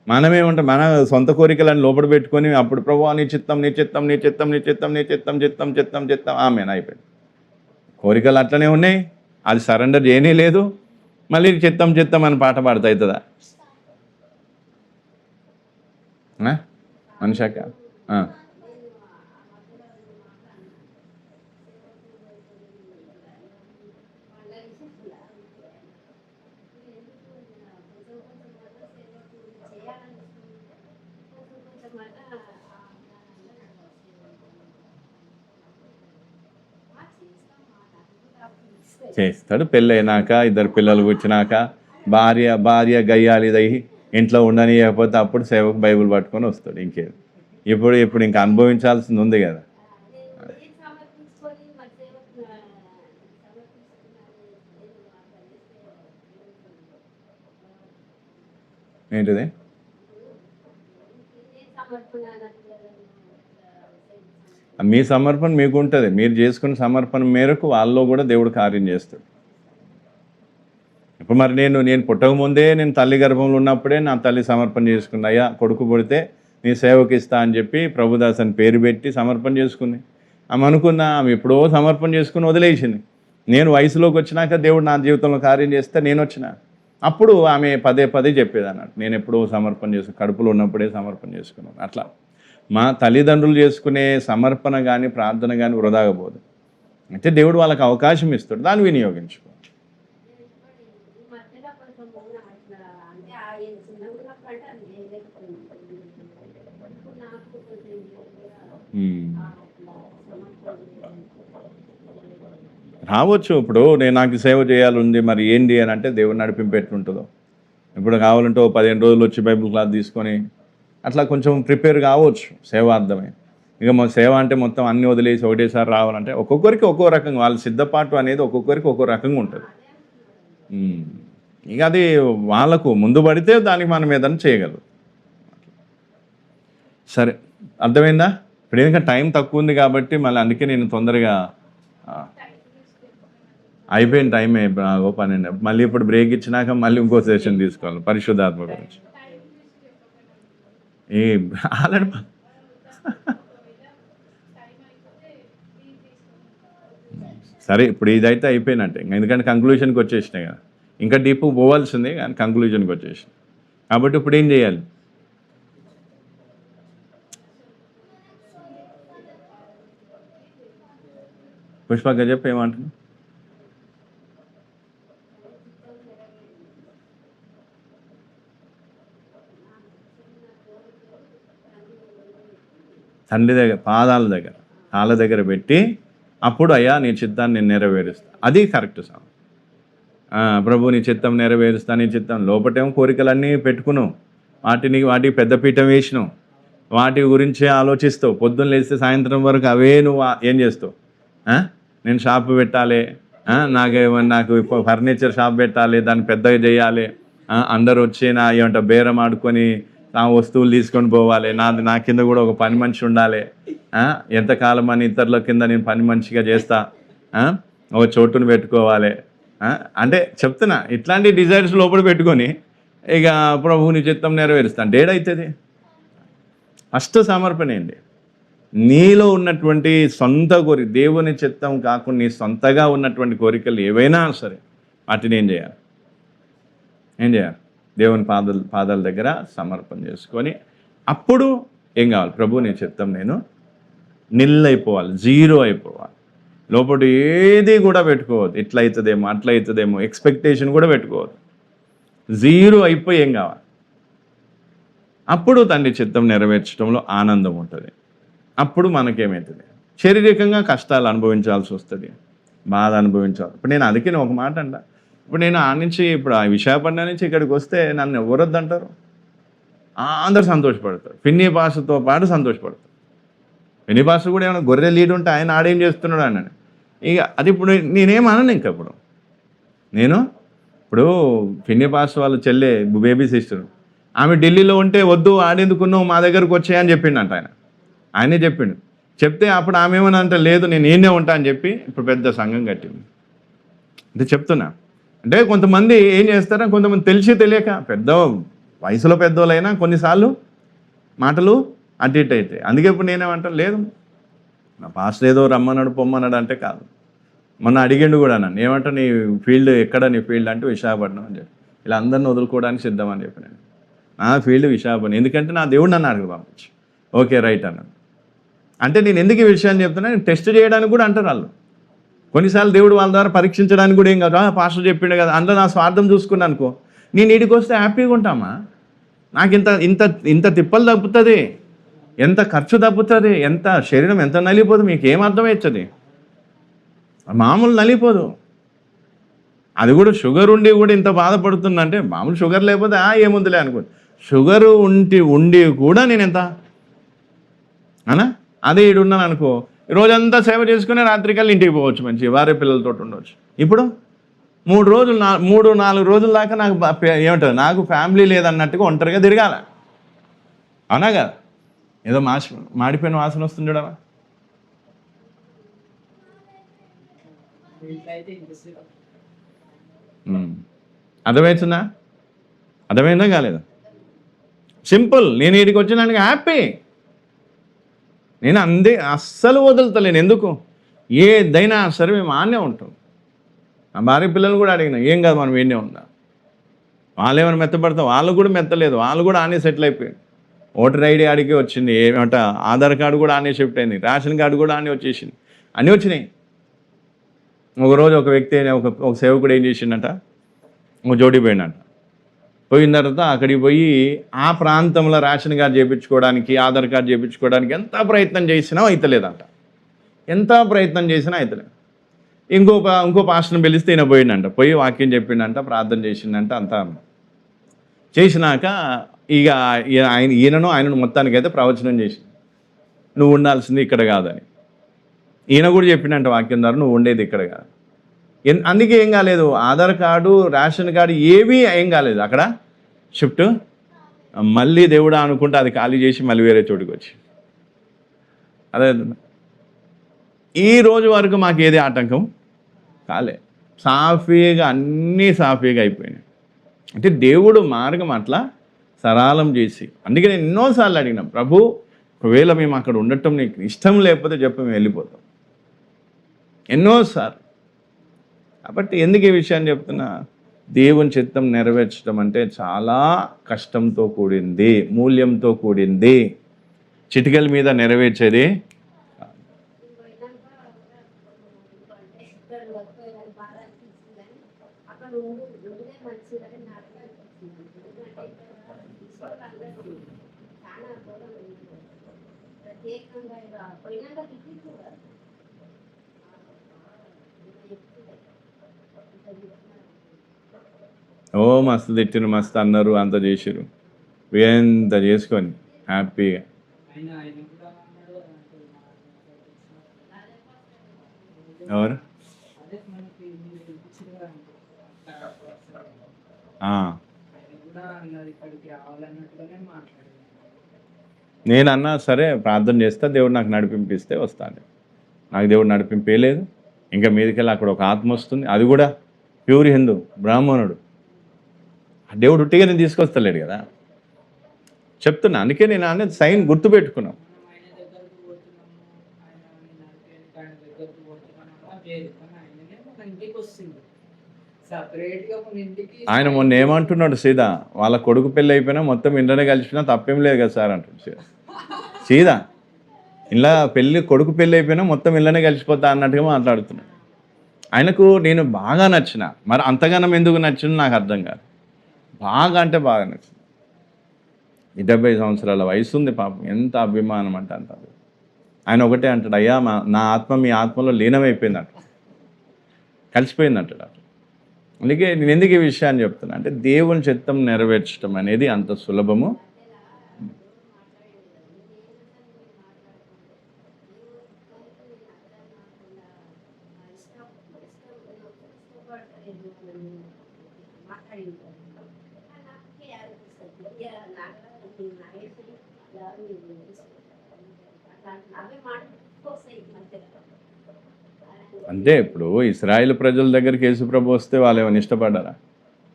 మనమేమంటే మన సొంత కోరికలను లోపల పెట్టుకొని అప్పుడు ప్రభు నీ చిత్తం నీ చిత్తం నీ చిత్తం నీ చిత్తం నీ చిత్తం చిత్తం చిత్తం చిత్తం ఆమెన్ అయిపోయింది. కోరికలు అట్లనే ఉన్నాయి, అది సరెండర్ చేయనే లేదు. మళ్ళీ చిత్తం చిత్తం అని పాట పాడుతా అవుతుందా మనిషాక? చేస్తాడు. పెళ్ళైనాక ఇద్దరు పిల్లలు వచ్చినాక భార్య గయ్యాలిదై ఇంట్లో ఉండనియకపోతే అప్పుడు సేవకు బైబిల్ పట్టుకొని వస్తాడు. ఇంకేది ఇప్పుడు ఇంకా అనుభవించాల్సింది ఉంది కదా. ఏంటిది? మీ సమర్పణ మీకు ఉంటుంది. మీరు చేసుకున్న సమర్పణ మేరకు వాళ్ళలో కూడా దేవుడు కార్యం చేస్తాడు. ఇప్పుడు మరి నేను పుట్టక ముందే నేను తల్లి గర్భంలో ఉన్నప్పుడే నా తల్లి సమర్పణ చేసుకుంది. అయ్యా కొడుకు పుడితే నీ సేవకి ఇస్తా అని చెప్పి ప్రభుదాస్ అని పేరు పెట్టి సమర్పణ చేసుకుంది. ఆమె అనుకున్నా, ఆమె ఎప్పుడో సమర్పణ చేసుకుని వదిలేసింది. నేను వయసులోకి వచ్చినాక దేవుడు నా జీవితంలో కార్యం చేస్తే నేను వచ్చిన అప్పుడు ఆమె పదే చెప్పేది అన్నట్టు, నేను ఎప్పుడో సమర్పణ చేసుకుని కడుపులో ఉన్నప్పుడే సమర్పణ చేసుకున్నాను. అట్లా మా తల్లిదండ్రులు చేసుకునే సమర్పణ కానీ ప్రార్థన కానీ వృధాగా పోదు. అంటే దేవుడు వాళ్ళకి అవకాశం ఇస్తాడు, దాన్ని వినియోగించుకో. రావచ్చు. ఇప్పుడు నాకు సేవ చేయాలి మరి ఏంటి అని అంటే దేవుడు నడిపింపు ఎట్లుంటుందో. ఇప్పుడు కావాలంటే 15 రోజులు వచ్చి బైబిల్ క్లాస్ తీసుకొని అట్లా కొంచెం ప్రిపేర్ కావచ్చు సేవార్థమే. ఇక మా సేవ అంటే మొత్తం అన్నీ వదిలేసి ఒకటేసారి రావాలంటే ఒక్కొక్కరికి ఒక్కో రకంగా వాళ్ళ సిద్ధపాటు అనేది ఒక్కొక్కరికి ఒక్కో రకంగా ఉంటుంది. ఇక అది వాళ్ళకు ముందు పడితే దానికి మనం ఏదైనా చేయగలరు. సరే, అర్థమైందా? ఇప్పుడు ఎందుకంటే టైం తక్కువ ఉంది కాబట్టి మళ్ళీ అందుకే నేను తొందరగా అయిపోయిన టైమే 12. మళ్ళీ ఇప్పుడు బ్రేక్ ఇచ్చినాక మళ్ళీ ఇంకో సెషన్ తీసుకోవాలి పరిశుద్ధాత్మ గురించి. ఆల్రెడీ సరే ఇప్పుడు ఇదైతే అయిపోయినట్టే, ఎందుకంటే కంక్లూషన్కి వచ్చేసినాయి కదా, ఇంకా డీప్కి పోవాల్సిందే కానీ కంక్లూజన్కి వచ్చేసినాయి. కాబట్టి ఇప్పుడు ఏం చేయాలి? పుష్పక్క చెప్పి ఏమంటున్నావు? తండ్రి దగ్గర పాదాల దగ్గర కాళ్ళ దగ్గర పెట్టి అప్పుడు అయ్యా నీ చిత్తాన్ని నేను నెరవేరుస్తా, అది కరెక్ట్ సార్. ప్రభు నీ చిత్తం నెరవేరుస్తా, నీ చిత్తం లోపటేమో కోరికలన్నీ పెట్టుకున్నావు, వాటికి పెద్దపీఠం వేసినావు, వాటి గురించే ఆలోచిస్తావు, పొద్దున్న లేస్తే సాయంత్రం వరకు అవే నువ్వు ఏం చేస్తావు? నేను షాప్ పెట్టాలి, నాకు ఫర్నిచర్ షాప్ పెట్టాలి, దాన్ని పెద్దగా చేయాలి, అందరు వచ్చి ఏమంటారు బేరం ఆడుకొని నా వస్తువులు తీసుకొని పోవాలి, నా కింద కూడా ఒక పని మనిషి ఉండాలి, ఎంతకాలం అని ఇతరుల కింద నేను పని మనిషిగా చేస్తా, ఒక చోటును పెట్టుకోవాలి. అంటే చెప్తున్నా, ఇట్లాంటి డిజైర్స్ లోపల పెట్టుకొని ఇక ప్రభువుని చిత్తం నెరవేరుస్తాను డేడవుతుంది. ఫస్ట్ సమర్పణ ఏంటి? నీలో ఉన్నటువంటి సొంత కోరిక, దేవుని చిత్తం కాకుండా నీ సొంతగా ఉన్నటువంటి కోరికలు ఏవైనా సరే వాటిని ఏం చేయాలి? దేవుని పాదాల దగ్గర సమర్పణ చేసుకొని అప్పుడు ఏం కావాలి? ప్రభు నీ చిత్తం నేను నిల్లైపోవాలి, జీరో అయిపోవాలి. లోపల ఏది కూడా పెట్టుకోవద్దు, ఇట్లా అవుతుందేమో అట్లా అవుతుందేమో ఎక్స్పెక్టేషన్ కూడా పెట్టుకోవద్దు. జీరో అయిపోయి ఏం కావాలి? అప్పుడు తండ్రి చిత్తం నెరవేర్చడంలో ఆనందం ఉంటుంది. అప్పుడు మనకేమవుతుంది? శారీరకంగా కష్టాలు అనుభవించాల్సి వస్తుంది, బాధ అనుభవించాలి. ఇప్పుడు నేను అందుకే ఒక మాట అంట, ఇప్పుడు నేను ఇప్పుడు ఆ విశాఖపట్నం నుంచి ఇక్కడికి వస్తే నన్ను ఎవరొద్దంటారు? అందరు సంతోషపడతారు, పిన్ని భాషతో పాటు సంతోషపడతారు. పిన్ని భాష కూడా ఏమైనా గొర్రె లీడ్ ఉంటే ఆయన ఆడేం చేస్తున్నాడు అన్నాడు. ఇక అది ఇప్పుడు నేనేమనను. ఇంకా ఇప్పుడు పిన్ని భాష వాళ్ళ చెల్లె బేబీ సిస్టర్, ఆమె ఢిల్లీలో ఉంటే వద్దు ఆడేందుకున్నావు మా దగ్గరకు వచ్చాయని చెప్పిండంట ఆయనే చెప్పిండు. చెప్తే అప్పుడు ఆమె ఏమని అంటే లేదు నేను నేనే ఉంటా అని చెప్పి ఇప్పుడు పెద్ద సంఘం కట్టింది. అంటే చెప్తున్నా, అంటే కొంతమంది ఏం చేస్తారో, కొంతమంది తెలిసి తెలియక పెద్ద వయసులో పెద్దోళ్ళైనా కొన్నిసార్లు మాటలు అటు ఇటు అవుతాయి. అందుకే ఇప్పుడు నేనేమంటాను, లేదు నా పాస్టర్ ఏదో రమ్మన్నాడు పొమ్మన్నాడు అంటే కాదు. మొన్న అడిగిండు కూడా నన్ను, ఏమంటా నీ ఫీల్డ్ ఎక్కడ? నీ ఫీల్డ్ అంటే విశాఖపట్నం అని చెప్పి, ఇలా అందరిని వదులుకోవడానికి సిద్ధమని చెప్పి నేను, నా ఫీల్డ్ విశాఖపట్నం, ఎందుకంటే నా దేవుడు నన్ను అడిగి పంపించి ఓకే రైట్ అన్నాడు. అంటే నేను ఎందుకు ఈ విషయాన్ని చెప్తున్నా, నేను టెస్ట్ చేయడానికి కూడా అంటారు వాళ్ళు. కొన్నిసార్లు దేవుడు వాళ్ళ ద్వారా పరీక్షించడానికి కూడా ఏం కాదు, పాస్టర్ చెప్పిండు కదా, అందులో నా స్వార్థం చూసుకున్నా అనుకో, నేను ఇంటికి వస్తే హ్యాపీగా ఉంటామా? నాకు ఇంత తిప్పలు తప్పుతుంది, ఎంత ఖర్చు తప్పుతుంది, ఎంత శరీరం ఎంత నలిగిపోదు, మీకు ఏం అర్థమవుతుంది? మామూలు నలిగిపోదు. అది కూడా షుగర్ ఉండి కూడా ఇంత బాధపడుతుందంటే, మామూలు షుగర్ లేకపోతే ఏముందిలే అనుకో, షుగరు ఉండి కూడా నేను ఎంత అనా అదే ఈడున్నాను అనుకో, రోజంతా సేవ చేసుకుని రాత్రికల్లా ఇంటికి పోవచ్చు, మంచి వారే పిల్లలతో ఉండవచ్చు. ఇప్పుడు 3-4 రోజుల దాకా నాకు ఏమంటారు, నాకు ఫ్యామిలీ లేదన్నట్టుగా ఒంటరిగా తిరగాల. అవునా కదా? ఏదో మాడిపోయిన వాసన వస్తుంది చూడవా? అర్థమైందా కాలేదా? సింపుల్. నేను వీడికి వచ్చినానికి హ్యాపీ, నేను అస్సలు వదులుతలేను. ఎందుకు? ఏదైనా సరే మేము ఆనే ఉంటాం. నా భార్య పిల్లలు కూడా అడిగినా, ఏం కాదు మనం ఏనే ఉందా, వాళ్ళు ఏమైనా మెత్తపడతాం, వాళ్ళు కూడా మెత్తలేదు, వాళ్ళు కూడా ఆనే సెటిల్ అయిపోయారు. ఓటర్ ఐడి ఆడికి వచ్చింది, ఏమంట ఆధార్ కార్డు కూడా ఆనే షిఫ్ట్ అయింది, రేషన్ కార్డు కూడా ఆనే వచ్చేసింది, అన్నీ వచ్చినాయి. ఒకరోజు ఒక వ్యక్తి ఒక సేవకుడు ఏం చేసిండట, ఒక జోడి పోయినట. పోయిన తర్వాత అక్కడికి పోయి ఆ ప్రాంతంలో రేషన్ కార్డు చేయించుకోవడానికి, ఆధార్ కార్డు చేయించుకోవడానికి ఎంత ప్రయత్నం చేసినా అవుతలేదంట. ఎంత ప్రయత్నం చేసినా అవుతలేదు. ఇంకో పాస్టర్ని పిలిస్తే ఈయన పోయిండంట, పోయి వాక్యం చెప్పిండంట, ప్రార్థన చేసిండంట. అంతా చేసినాక ఇక ఆయనను మొత్తానికైతే ప్రవచనం చేసి, నువ్వు ఉండాల్సింది ఇక్కడ కాదని. ఈయన కూడా చెప్పిండంట వాక్యం ద్వారా, నువ్వు ఉండేది ఇక్కడ కాదు. అందుకే ఏం కాలేదు, ఆధార్ కార్డు రేషన్ కార్డు ఏవి ఏం కాలేదు, అక్కడ షిఫ్ట్. మళ్ళీ దేవుడా అనుకుంటే అది ఖాళీ చేసి మళ్ళీ వేరే చోటుకి వచ్చి, అదే ఈ రోజు వరకు మాకు ఏది ఆటంకం కాలే, సాఫీగా అన్నీ సాఫీగా అయిపోయినాయి. అంటే దేవుడు మార్గం అట్లా సరళం చేసి, అందుకే నేను ఎన్నోసార్లు అడిగినా, ప్రభు ఒకవేళ మేము అక్కడ ఉండటం నీకు ఇష్టం లేకపోతే చెప్పి మేము వెళ్ళిపోతాం. ఎన్నోసార్లు కాబట్టి ఎందుకు ఈ విషయాన్ని చెప్తున్నా, దేవుని చిత్తం నెరవేర్చడం అంటే చాలా కష్టంతో కూడింది, మూల్యంతో కూడింది. చిటికల మీద నెరవేర్చేది ఓ మస్తు తిట్టిరు, మస్తు అన్నారు, అంత చేసిరు, ఎంత చేసుకొని హ్యాపీగా. ఆయన ఆయన కూడా అన్నాడు అంటే ఎవరు? అదే మనకి మీరు ఇచ్చిన ఆ. ఆయన కూడా అన్నారు ఇక్కడికి రావాలన్నట్టుగానే మాట్లాడారు. నేను అన్నా సరే ప్రార్థన చేస్తా, దేవుడు నాకు నడిపింపిస్తే వస్తాను. నాకు దేవుడు నడిపింపే లేదు. ఇంకా మీదకెళ్ళి అక్కడ ఒక ఆత్మ వస్తుంది, అది కూడా ప్యూర్ హిందూ బ్రాహ్మణుడు. ఆ దేవుడు ఉట్టిగానే తీసుకొస్తలేడు కదా, చెప్తున్నా. అందుకే నేను అనేది సైన్ గుర్తుపెట్టుకున్నాం. మనం ఆయన దగ్గరకు పోతున్నాము, ఆయన నడిపేది ఆయన దగ్గరకు పోతున్నాము అలా వేరు, కానీ ఆయననే మన ఇంటికి వస్తుంది సపరేట్గా మన ఇంటికి. ఆయన మొన్న ఏమంటున్నాడు సీదా, వాళ్ళ కొడుకు పెళ్ళి అయిపోయినా మొత్తం ఇంట్లోనే కలిసినా తప్పేం లేదు కదా సార్ అంటాడు సీదా. ఇలా కొడుకు పెళ్ళి అయిపోయినా మొత్తం ఇళ్ళనే కలిసిపోతా అన్నట్టుగా మాట్లాడుతున్నాడు. ఆయనకు నేను బాగా నచ్చిన, మరి అంతగానం ఎందుకు నచ్చింది నాకు అర్థం కాదు. బాగా అంటే బాగా నచ్చింది. 70 సంవత్సరాల వయసు ఉంది పాపం, ఎంత అభిమానం అంటే అంత. ఆయన ఒకటే అంటాడు, అయ్యా నా ఆత్మ మీ ఆత్మలో లీనమైపోయింది అంటాడు, కలిసిపోయింది అంటాడు. అందుకే నేను ఎందుకు ఈ విషయాన్ని చెప్తున్నా అంటే, దేవుని చిత్తం నెరవేర్చడం అనేది అంత సులభము. అంటే ఇప్పుడు ఇశ్రాయేలు ప్రజల దగ్గరికి యేసుప్రభు వస్తే వాళ్ళు ఏమైనా ఇష్టపడ్డారా?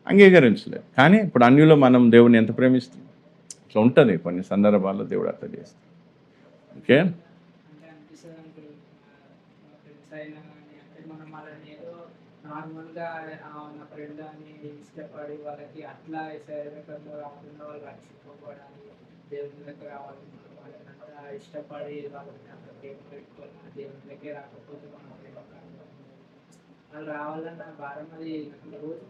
అంగీకరించలేదు. కానీ ఇప్పుడు అన్యులో మనం దేవుడిని ఎంత ప్రేమిస్తాం, ఇట్లా ఉంటుంది. కొన్ని సందర్భాల్లో దేవుడు అట్లా చేస్తాం. ఓకే, అంటే అనిపిస్తుంది అంటే మా ఫ్రెండ్స్ అయినా కానీ అంటే మనం వాళ్ళని ఏదో నార్మల్గా నా ఫ్రెండ్ అని ఇష్టపడి వాళ్ళకి అట్లా శారీరకంగా కాకుండా వాళ్ళు రక్షించుకోవడానికి దేవుని దగ్గర రావాలి, వాళ్ళని అంతా ఇష్టపడి వాళ్ళని అంత ప్రేమ పెట్టుకొని దేవుని దగ్గర రాకపోతే మనం ప్రేమ వాళ్ళు రావాలన్న భారం అది రోజు